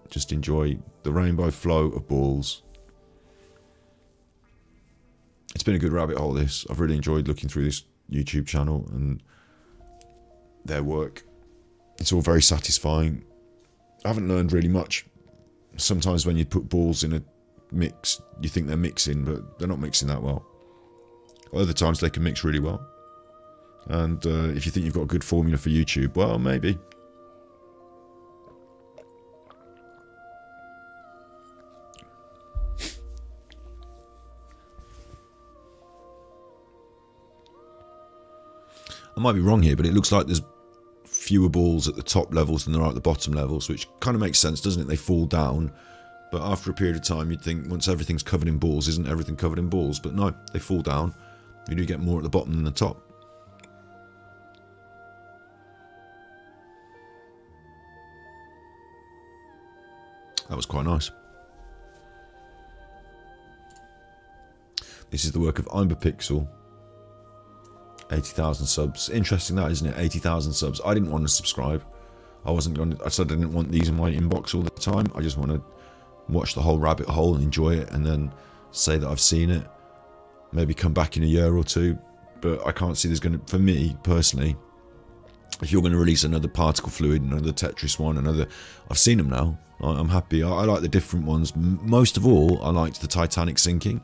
Just enjoy the rainbow flow of balls. It's been a good rabbit hole, this. I've really enjoyed looking through this YouTube channel and their work. It's all very satisfying. I haven't learned really much. Sometimes when you put balls in a mix, you think they're mixing, but they're not mixing that well. Other times they can mix really well. And if you think you've got a good formula for YouTube, well, maybe. I might be wrong here, but it looks like there's fewer balls at the top levels than there are at the bottom levels, which kind of makes sense, doesn't it? They fall down, but after a period of time, you'd think once everything's covered in balls, isn't everything covered in balls? But no, they fall down. You do get more at the bottom than the top. That was quite nice. This is the work of Imberpixel. 80,000 subs. Interesting that, isn't it? 80,000 subs. I didn't want to subscribe. I said I didn't want these in my inbox all the time. I just want to watch the whole rabbit hole and enjoy it and then say that I've seen it. Maybe come back in a year or two. But I can't see there's going to, for me personally, if you're going to release another particle fluid, another Tetris one, I've seen them now. I'm happy. I like the different ones. Most of all, I liked the Titanic sinking.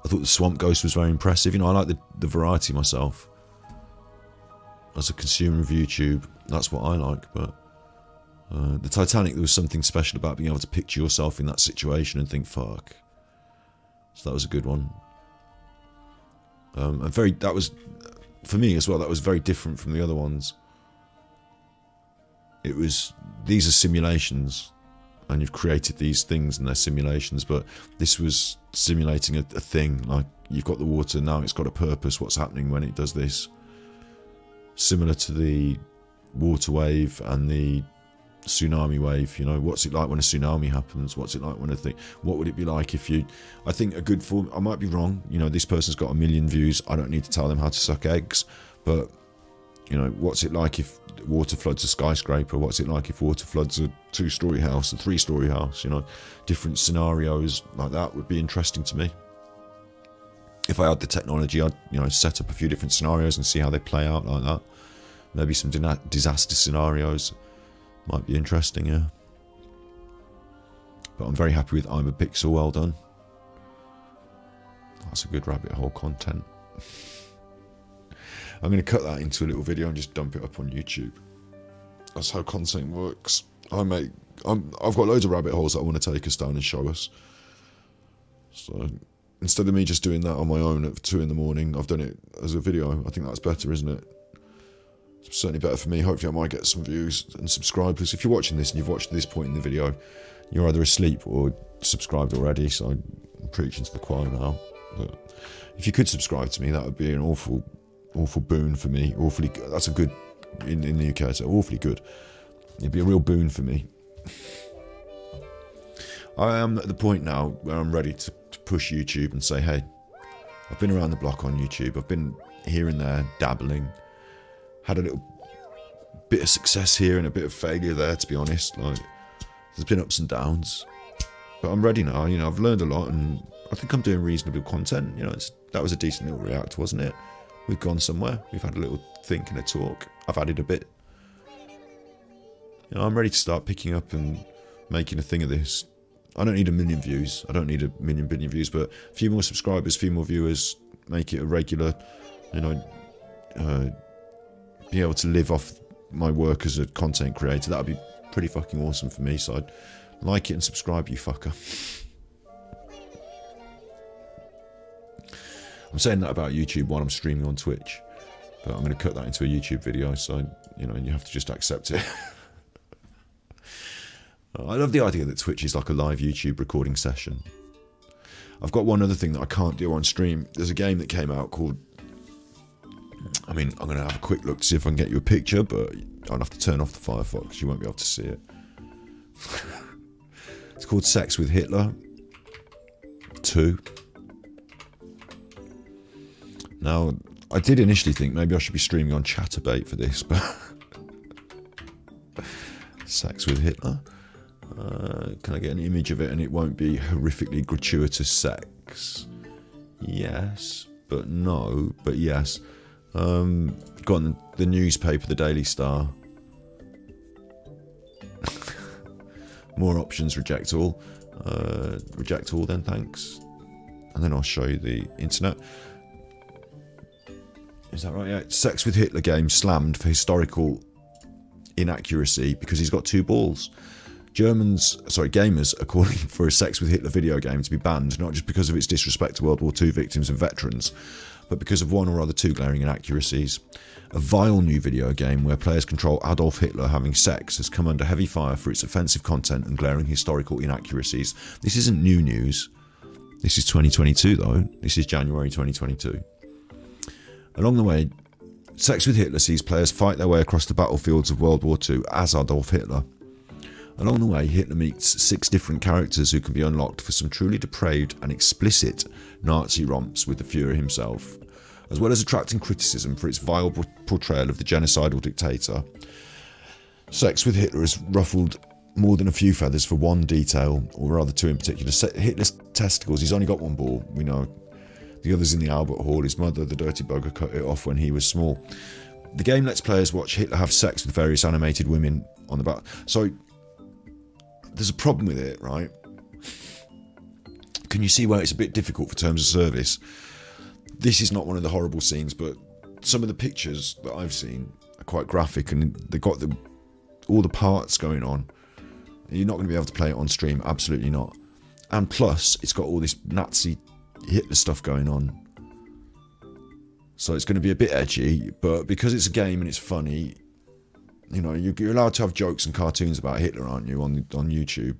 I thought the Swamp Ghost was very impressive. You know, I like the variety myself. As a consumer of YouTube, that's what I like. But the Titanic, there was something special about being able to picture yourself in that situation and think, fuck. So that was a good one. And that was, for me as well, that was very different from the other ones. It was, these are simulations, and you've created these things and they're simulations, but this was simulating a thing, like you've got the water, now it's got a purpose, what's happening when it does this. Similar to the water wave and the tsunami wave, you know, what's it like when a tsunami happens, what's it like when a thing, what would it be like if you, I think a good form, I might be wrong, you know, this person's got 1 million views, I don't need to tell them how to suck eggs, but, you know, what's it like if water floods a skyscraper, what's it like if water floods a 2-story house, a 3-story house, you know, different scenarios like that would be interesting to me. If I had the technology, I'd, you know, set up a few different scenarios and see how they play out like that. Maybe some disaster scenarios might be interesting, yeah. But I'm very happy with I'm a Pixel, well done. That's a good rabbit hole content. I'm going to cut that into a little video and just dump it up on YouTube. That's how content works. I've got loads of rabbit holes that I want to take us down and show us. So instead of me just doing that on my own at 2 in the morning, I've done it as a video. I think that's better, isn't it? It's certainly better for me. Hopefully I might get some views and subscribers. If you're watching this and you've watched this point in the video, you're either asleep or subscribed already, so I'm preaching to the choir now. But if you could subscribe to me, that would be an awful boon for me. Awfully, that's a good, in the UK, it's awfully good. It'd be a real boon for me. I am at the point now where I'm ready to push YouTube and say, hey, I've been around the block on YouTube. I've been here and there, dabbling. Had a little bit of success here and a bit of failure there, to be honest. Like, there's been ups and downs. But I'm ready now, you know, I've learned a lot and I think I'm doing reasonable content. You know, that was a decent little react, wasn't it? We've gone somewhere. We've had a little think and a talk. I've added a bit. You know, I'm ready to start picking up and making a thing of this. I don't need 1 million views. I don't need 1 million billion views, but a few more subscribers, a few more viewers, make it a regular, you know, be able to live off my work as a content creator. That would be pretty fucking awesome for me. So I'd like it and subscribe, you fucker. I'm saying that about YouTube while I'm streaming on Twitch, but I'm going to cut that into a YouTube video, so, you know, you have to just accept it. I love the idea that Twitch is like a live YouTube recording session. I've got one other thing that I can't do on stream. There's a game that came out called, I mean, I'm going to have a quick look to see if I can get you a picture, but I'll have to turn off the Firefox. You won't be able to see it. It's called Sex with Hitler 2. Now, I did initially think maybe I should be streaming on Chatterbait for this, but Sex with Hitler. Can I get an image of it and it won't be horrifically gratuitous sex? Yes, but no, but yes. Got the newspaper, the Daily Star. More options, reject all. Reject all then, thanks. And then I'll show you the internet. Is that right? Yeah. Sex with Hitler game slammed for historical inaccuracy because he's got 2 balls. Gamers are calling for a Sex with Hitler video game to be banned, not just because of its disrespect to World War II victims and veterans, but because of one or other 2 glaring inaccuracies. A vile new video game where players control Adolf Hitler having sex has come under heavy fire for its offensive content and glaring historical inaccuracies. This isn't new news. This is 2022 though. This is January 2022. Along the way, Sex with Hitler sees players fight their way across the battlefields of World War II as Adolf Hitler. Along the way, Hitler meets 6 different characters who can be unlocked for some truly depraved and explicit Nazi romps with the Führer himself, as well as attracting criticism for its vile portrayal of the genocidal dictator. Sex with Hitler has ruffled more than a few feathers for one detail, or rather 2 in particular. Hitler's testicles, he's only got 1 ball, we know. The other's in the Albert Hall. His mother, the dirty bugger, cut it off when he was small. The game lets players watch Hitler have sex with various animated women on the back. So there's a problem with it, right? Can you see where it's a bit difficult for terms of service? This is not one of the horrible scenes, but some of the pictures that I've seen are quite graphic, and they've got all the parts going on. You're not going to be able to play it on stream, absolutely not. And plus, it's got all this Nazi Hitler stuff going on. So it's going to be a bit edgy, but because it's a game and it's funny, you know, you're allowed to have jokes and cartoons about Hitler, aren't you, on YouTube?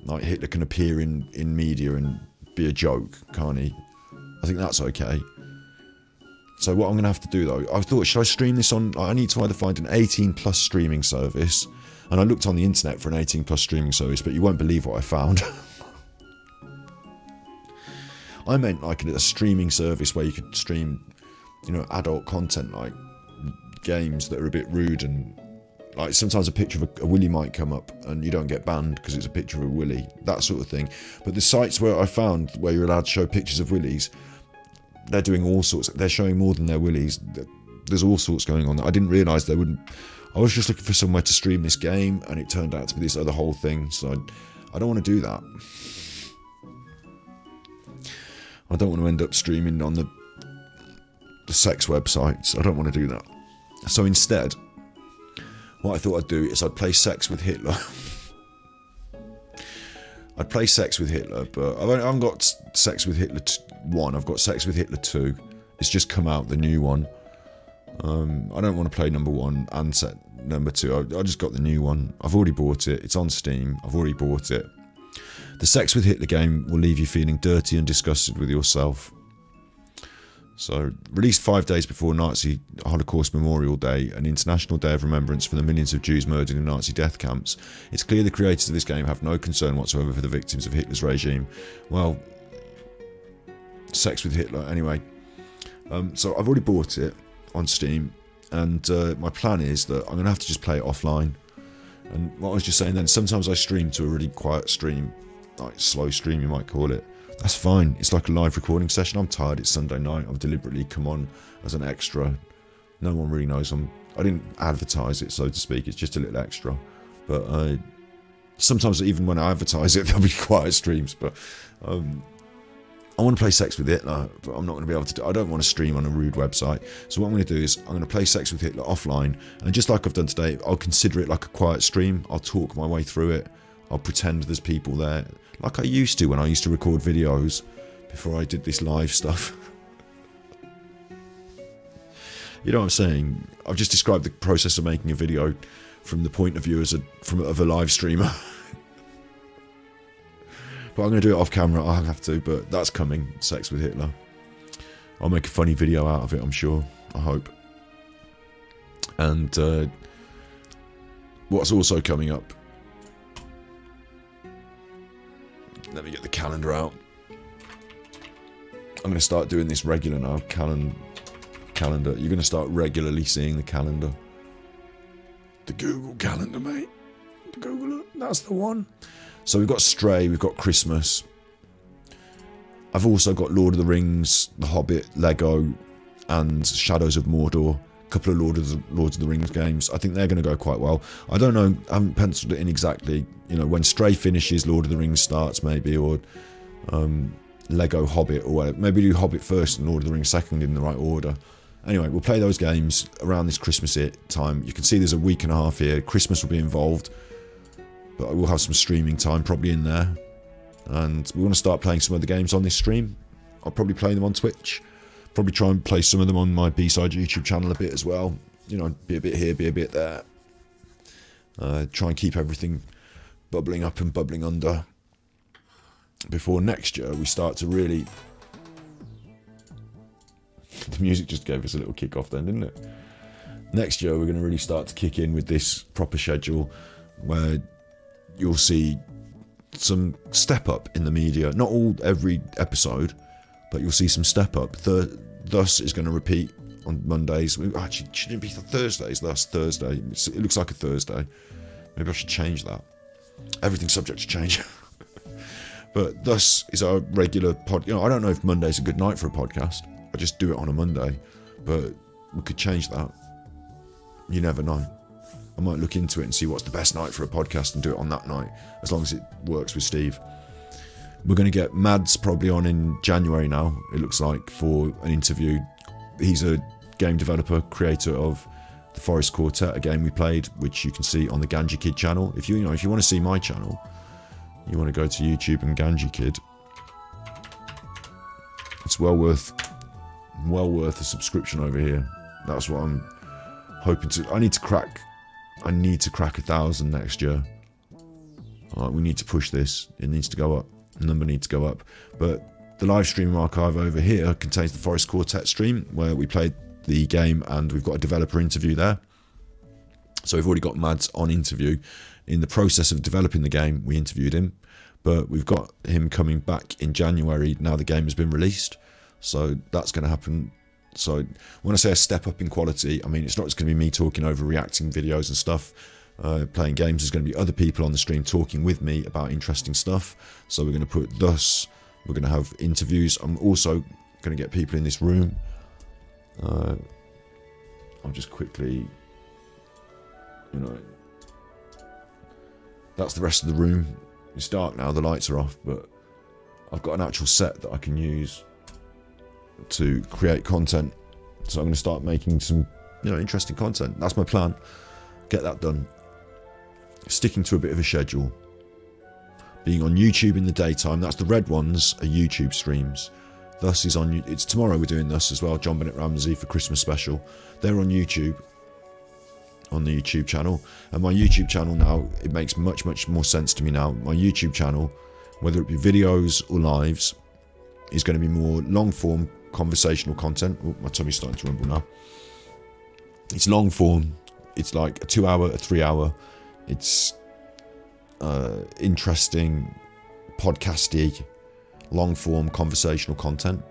Like, Hitler can appear in media and be a joke, can't he? I think that's okay. So what I'm going to have to do, though, I thought, should I stream this on... I need to either find an 18+ streaming service, and I looked on the internet for an 18+ streaming service, but you won't believe what I found. I meant like a streaming service where you could stream, you know, adult content, like games that are a bit rude, and like sometimes a picture of a willy might come up and you don't get banned because it's a picture of a willy, that sort of thing. But the sites where I found where you're allowed to show pictures of willies, they're doing all sorts. They're showing more than their willies. There's all sorts going on. I didn't realise they wouldn't. I was just looking for somewhere to stream this game, and it turned out to be this other whole thing. So I don't want to do that. I don't want to end up streaming on the sex websites. I don't want to do that. So instead, what I thought I'd do is I'd play Sex with Hitler. I'd play Sex with Hitler, but I haven't got Sex with Hitler 1. I've got Sex with Hitler 2. It's just come out, the new one. I don't want to play number 1 and number 2. I just got the new one. I've already bought it. It's on Steam. I've already bought it. The Sex with Hitler game will leave you feeling dirty and disgusted with yourself. So, released 5 days before Nazi Holocaust Memorial Day, an international day of remembrance for the millions of Jews murdered in Nazi death camps, it's clear the creators of this game have no concern whatsoever for the victims of Hitler's regime. Well, Sex with Hitler, anyway. So, I've already bought it on Steam, and my plan is that I'm going to have to just play it offline. And what I was just saying then, sometimes I stream to a really quiet stream, like slow stream you might call it. That's fine. It's like a live recording session. I'm tired. It's Sunday night. I've deliberately come on as an extra. No one really knows I didn't advertise it, so to speak. It's just a little extra. But sometimes even when I advertise it, there'll be quiet streams. But I want to play Sex with Hitler, but I'm not going to be able to I don't want to stream on a rude website. So what I'm going to do is I'm going to play Sex with Hitler offline, and just like I've done today, I'll consider it like a quiet stream. I'll talk my way through it. I'll pretend there's people there, like I used to when I used to record videos before I did this live stuff. You know what I'm saying? I've just described the process of making a video from the point of view of a live streamer. But I'm going to do it off camera, I'll have to, but that's coming, Sex with Hitler. I'll make a funny video out of it, I'm sure, I hope. And what's also coming up, let me get the calendar out. I'm going to start doing this regular now, calendar. You're going to start regularly seeing the calendar. The Google Calendar, mate. The Google, that's the one. So we've got Stray, we've got Christmas. I've also got Lord of the Rings, The Hobbit, Lego, and Shadows of Mordor. A couple of Lords of the Rings games. I think they're going to go quite well. I don't know, I haven't penciled it in exactly. You know, when Stray finishes, Lord of the Rings starts maybe, or Lego Hobbit, or whatever. Maybe do Hobbit first and Lord of the Rings second in the right order. Anyway, we'll play those games around this Christmas time. You can see there's a week and a half here. Christmas will be involved. But I will have some streaming time probably in there. And we want to start playing some other games on this stream. I'll probably play them on Twitch. Probably try and play some of them on my B-side YouTube channel a bit as well. You know, be a bit here, be a bit there. Try and keep everything bubbling up and bubbling under. Before next year we start to really... The music just gave us a little kick off then, didn't it? Next year we're going to really start to kick in with this proper schedule where you'll see some step up in the media. Not every episode, but you'll see some step up. Thus is going to repeat on Mondays. Actually, it shouldn't be Thursdays. That's Thursday. It looks like a Thursday. Maybe I should change that. Everything's subject to change. But thus is our regular pod. You know, I don't know if Monday's a good night for a podcast. I just do it on a Monday. But we could change that. You never know. I might look into it and see what's the best night for a podcast and do it on that night, as long as it works with Steve. We're going to get Mads probably on in January now, it looks like, for an interview. He's a game developer, creator of the Forest Quartet, a game we played, which you can see on the Ganji Kid channel. If you want to see my channel, you want to go to YouTube and Ganji Kid. It's well worth a subscription over here. That's what I'm hoping to. I need to crack 1,000 next year. We need to push this. It needs to go up. The number needs to go up. But the live stream archive over here contains the Forest Quartet stream where we played the game, and we've got a developer interview there. So we've already got Mads on interview. In the process of developing the game, we interviewed him, but we've got him coming back in January now the game has been released. So that's going to happen. So when I say a step up in quality, I mean it's not just going to be me talking over reacting videos and stuff, playing games. There's going to be other people on the stream talking with me about interesting stuff. So we're going to we're going to have interviews. I'm also going to get people in this room. I'll just quickly, that's the rest of the room. It's dark now, the lights are off, but I've got an actual set that I can use to create content. So I'm going to start making some, interesting content. That's my plan. Get that done. Sticking to a bit of a schedule. Being on YouTube in the daytime. That's the red ones are YouTube streams. Thus is on. It's tomorrow we're doing Thus as well. John Bennett Ramsey for Christmas special. They're on YouTube. On the YouTube channel. And my YouTube channel now, it makes much more sense to me now. My YouTube channel, whether it be videos or lives, is going to be more long form conversational content. Oh, my tummy's starting to rumble now. It's long form. It's like a 2 hour, a 3 hour. It's interesting, podcasty, long form conversational content.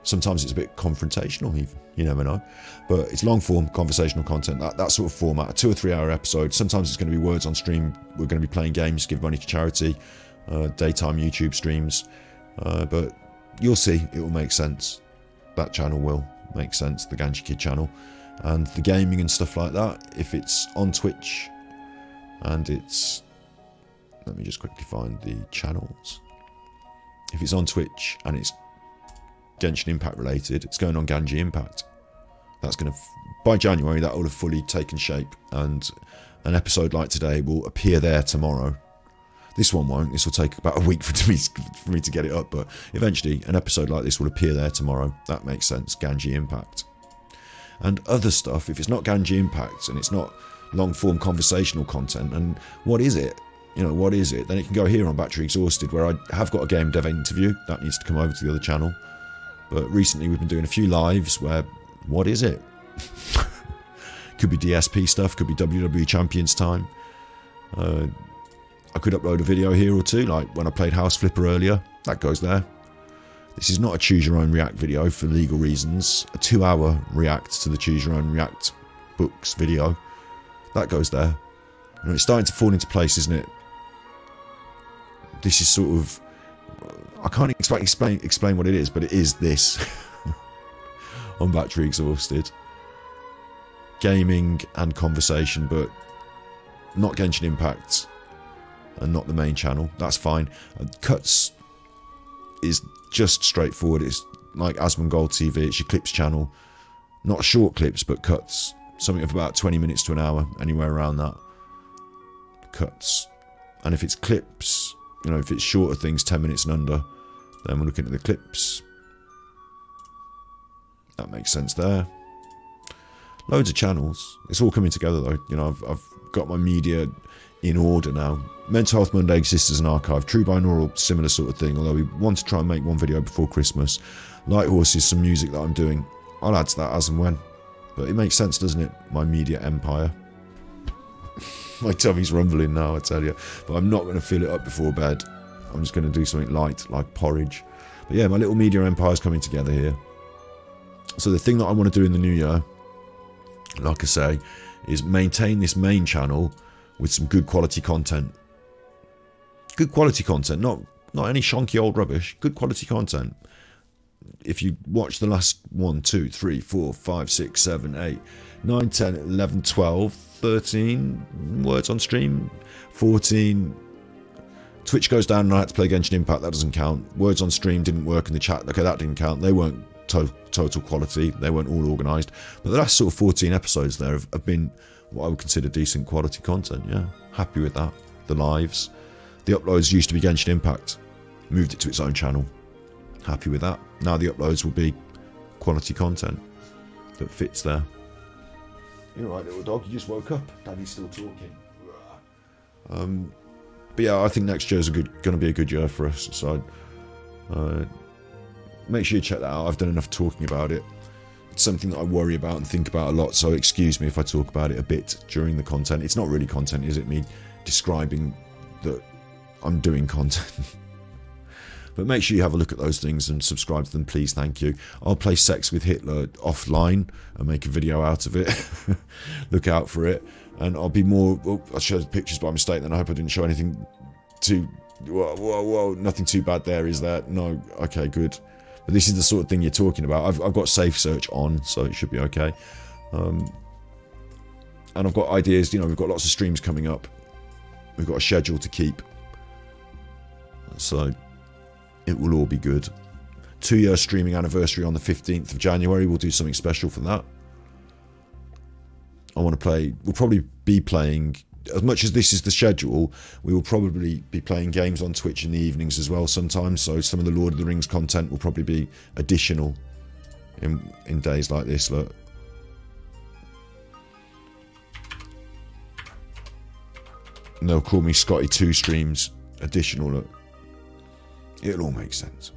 Sometimes it's a bit confrontational even, you never know. But it's long form conversational content, that sort of format, a 2 or 3 hour episode. Sometimes it's going to be words on stream. We're going to be playing games, give money to charity, daytime YouTube streams. But you'll see, it will make sense. That channel will make sense, the Ganji Kid channel. And the gaming and stuff like that, if it's on Twitch and it's... Let me just quickly find the channels. If it's on Twitch and it's Genshin Impact related, it's going on Ganji Impact. That's going to... By January, that will have fully taken shape, and an episode like today will appear there tomorrow. This one won't. This will take about a week for me to get it up, but eventually an episode like this will appear there tomorrow. That makes sense. Ganji Impact. And other stuff, if it's not Ganji Impact and it's not long-form conversational content, and what is it? What is it? Then it can go here on Battery Exhausted, where I have got a game dev interview. That needs to come over to the other channel. But recently we've been doing a few lives where, what is it? Could be DSP stuff, could be WWE Champions time. I could upload a video here or two, like when I played House Flipper earlier. That goes there. This is not a choose your own react video for legal reasons. A 2 hour react to the choose your own react books video. That goes there. It's starting to fall into place, isn't it? This is sort of... I can't explain what it is, but it is this. On Battery Exhausted. Gaming and conversation, but not Genshin Impact. And not the main channel. That's fine. Cuts is just straightforward. It's like Asmongold TV. It's your clips channel. Not short clips, but cuts. Something of about 20 minutes to an hour. Anywhere around that. Cuts. And if it's clips, if it's shorter things, 10 minutes and under, then we're looking at the clips. That makes sense there. Loads of channels. It's all coming together though. I've got my media in order now. Mental Health Monday exists as an archive. True Binaural, similar sort of thing, although we want to try and make one video before Christmas. Light Horses, some music that I'm doing. I'll add to that as and when. But it makes sense, doesn't it? My media empire. My tummy's rumbling now, I tell you. But I'm not going to fill it up before bed. I'm just going to do something light, like porridge. But yeah, my little media empire's coming together here. So the thing that I want to do in the new year, like I say, is maintain this main channel with some good quality content. Good quality content, not any shonky old rubbish. Good quality content. if you watch the last 1, 2, 3, 4, 5, 6, 7, 8, 9, 10, 11, 12, 13 words on stream, 14. Twitch goes down and I had to play Genshin Impact, that doesn't count. Words on stream didn't work in the chat, okay, that didn't count. They weren't total quality, they weren't all organised. But the last sort of 14 episodes there have been what I would consider decent quality content, yeah. Happy with that. The lives. The uploads used to be Genshin Impact. Moved it to its own channel. Happy with that. Now the uploads will be quality content that fits there. You're right, little dog, you just woke up. Daddy's still talking. But yeah, I think next year's going to be a good year for us. So make sure you check that out. I've done enough talking about it. It's something that I worry about and think about a lot. So excuse me if I talk about it a bit during the content. It's not really content, is it? Me describing that I'm doing content. But make sure you have a look at those things and subscribe to them, please. Thank you. I'll play Sex with Hitler offline and make a video out of it. Look out for it. And I'll be more... Oh, I showed pictures by mistake, then I hope I didn't show anything too... Whoa, nothing too bad there, is there? No, okay, good. But this is the sort of thing you're talking about. I've got safe search on, so it should be okay. And I've got ideas, you know, we've got lots of streams coming up. We've got a schedule to keep. So it will all be good. 2-year streaming anniversary on the 15th of January. We'll do something special for that. I want to play, we'll probably be playing, as much as this is the schedule, we will probably be playing games on Twitch in the evenings as well sometimes, so some of the Lord of the Rings content will probably be additional in days like this. Look. And they'll call me Scotty 2 streams, additional, look. It'll all make sense.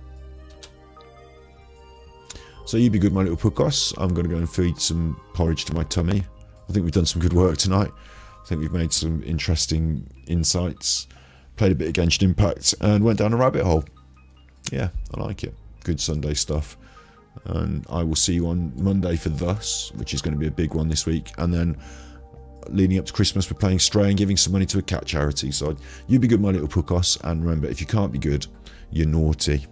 So you be good, my little puckos. I'm going to go and feed some porridge to my tummy. I think we've done some good work tonight. I think we've made some interesting insights. Played a bit of Genshin Impact and went down a rabbit hole. Yeah, I like it. Good Sunday stuff. And I will see you on Monday for Thus, which is going to be a big one this week. And then leading up to Christmas, we're playing Stray and giving some money to a cat charity. So you be good, my little puckos. And remember, if you can't be good, you're naughty.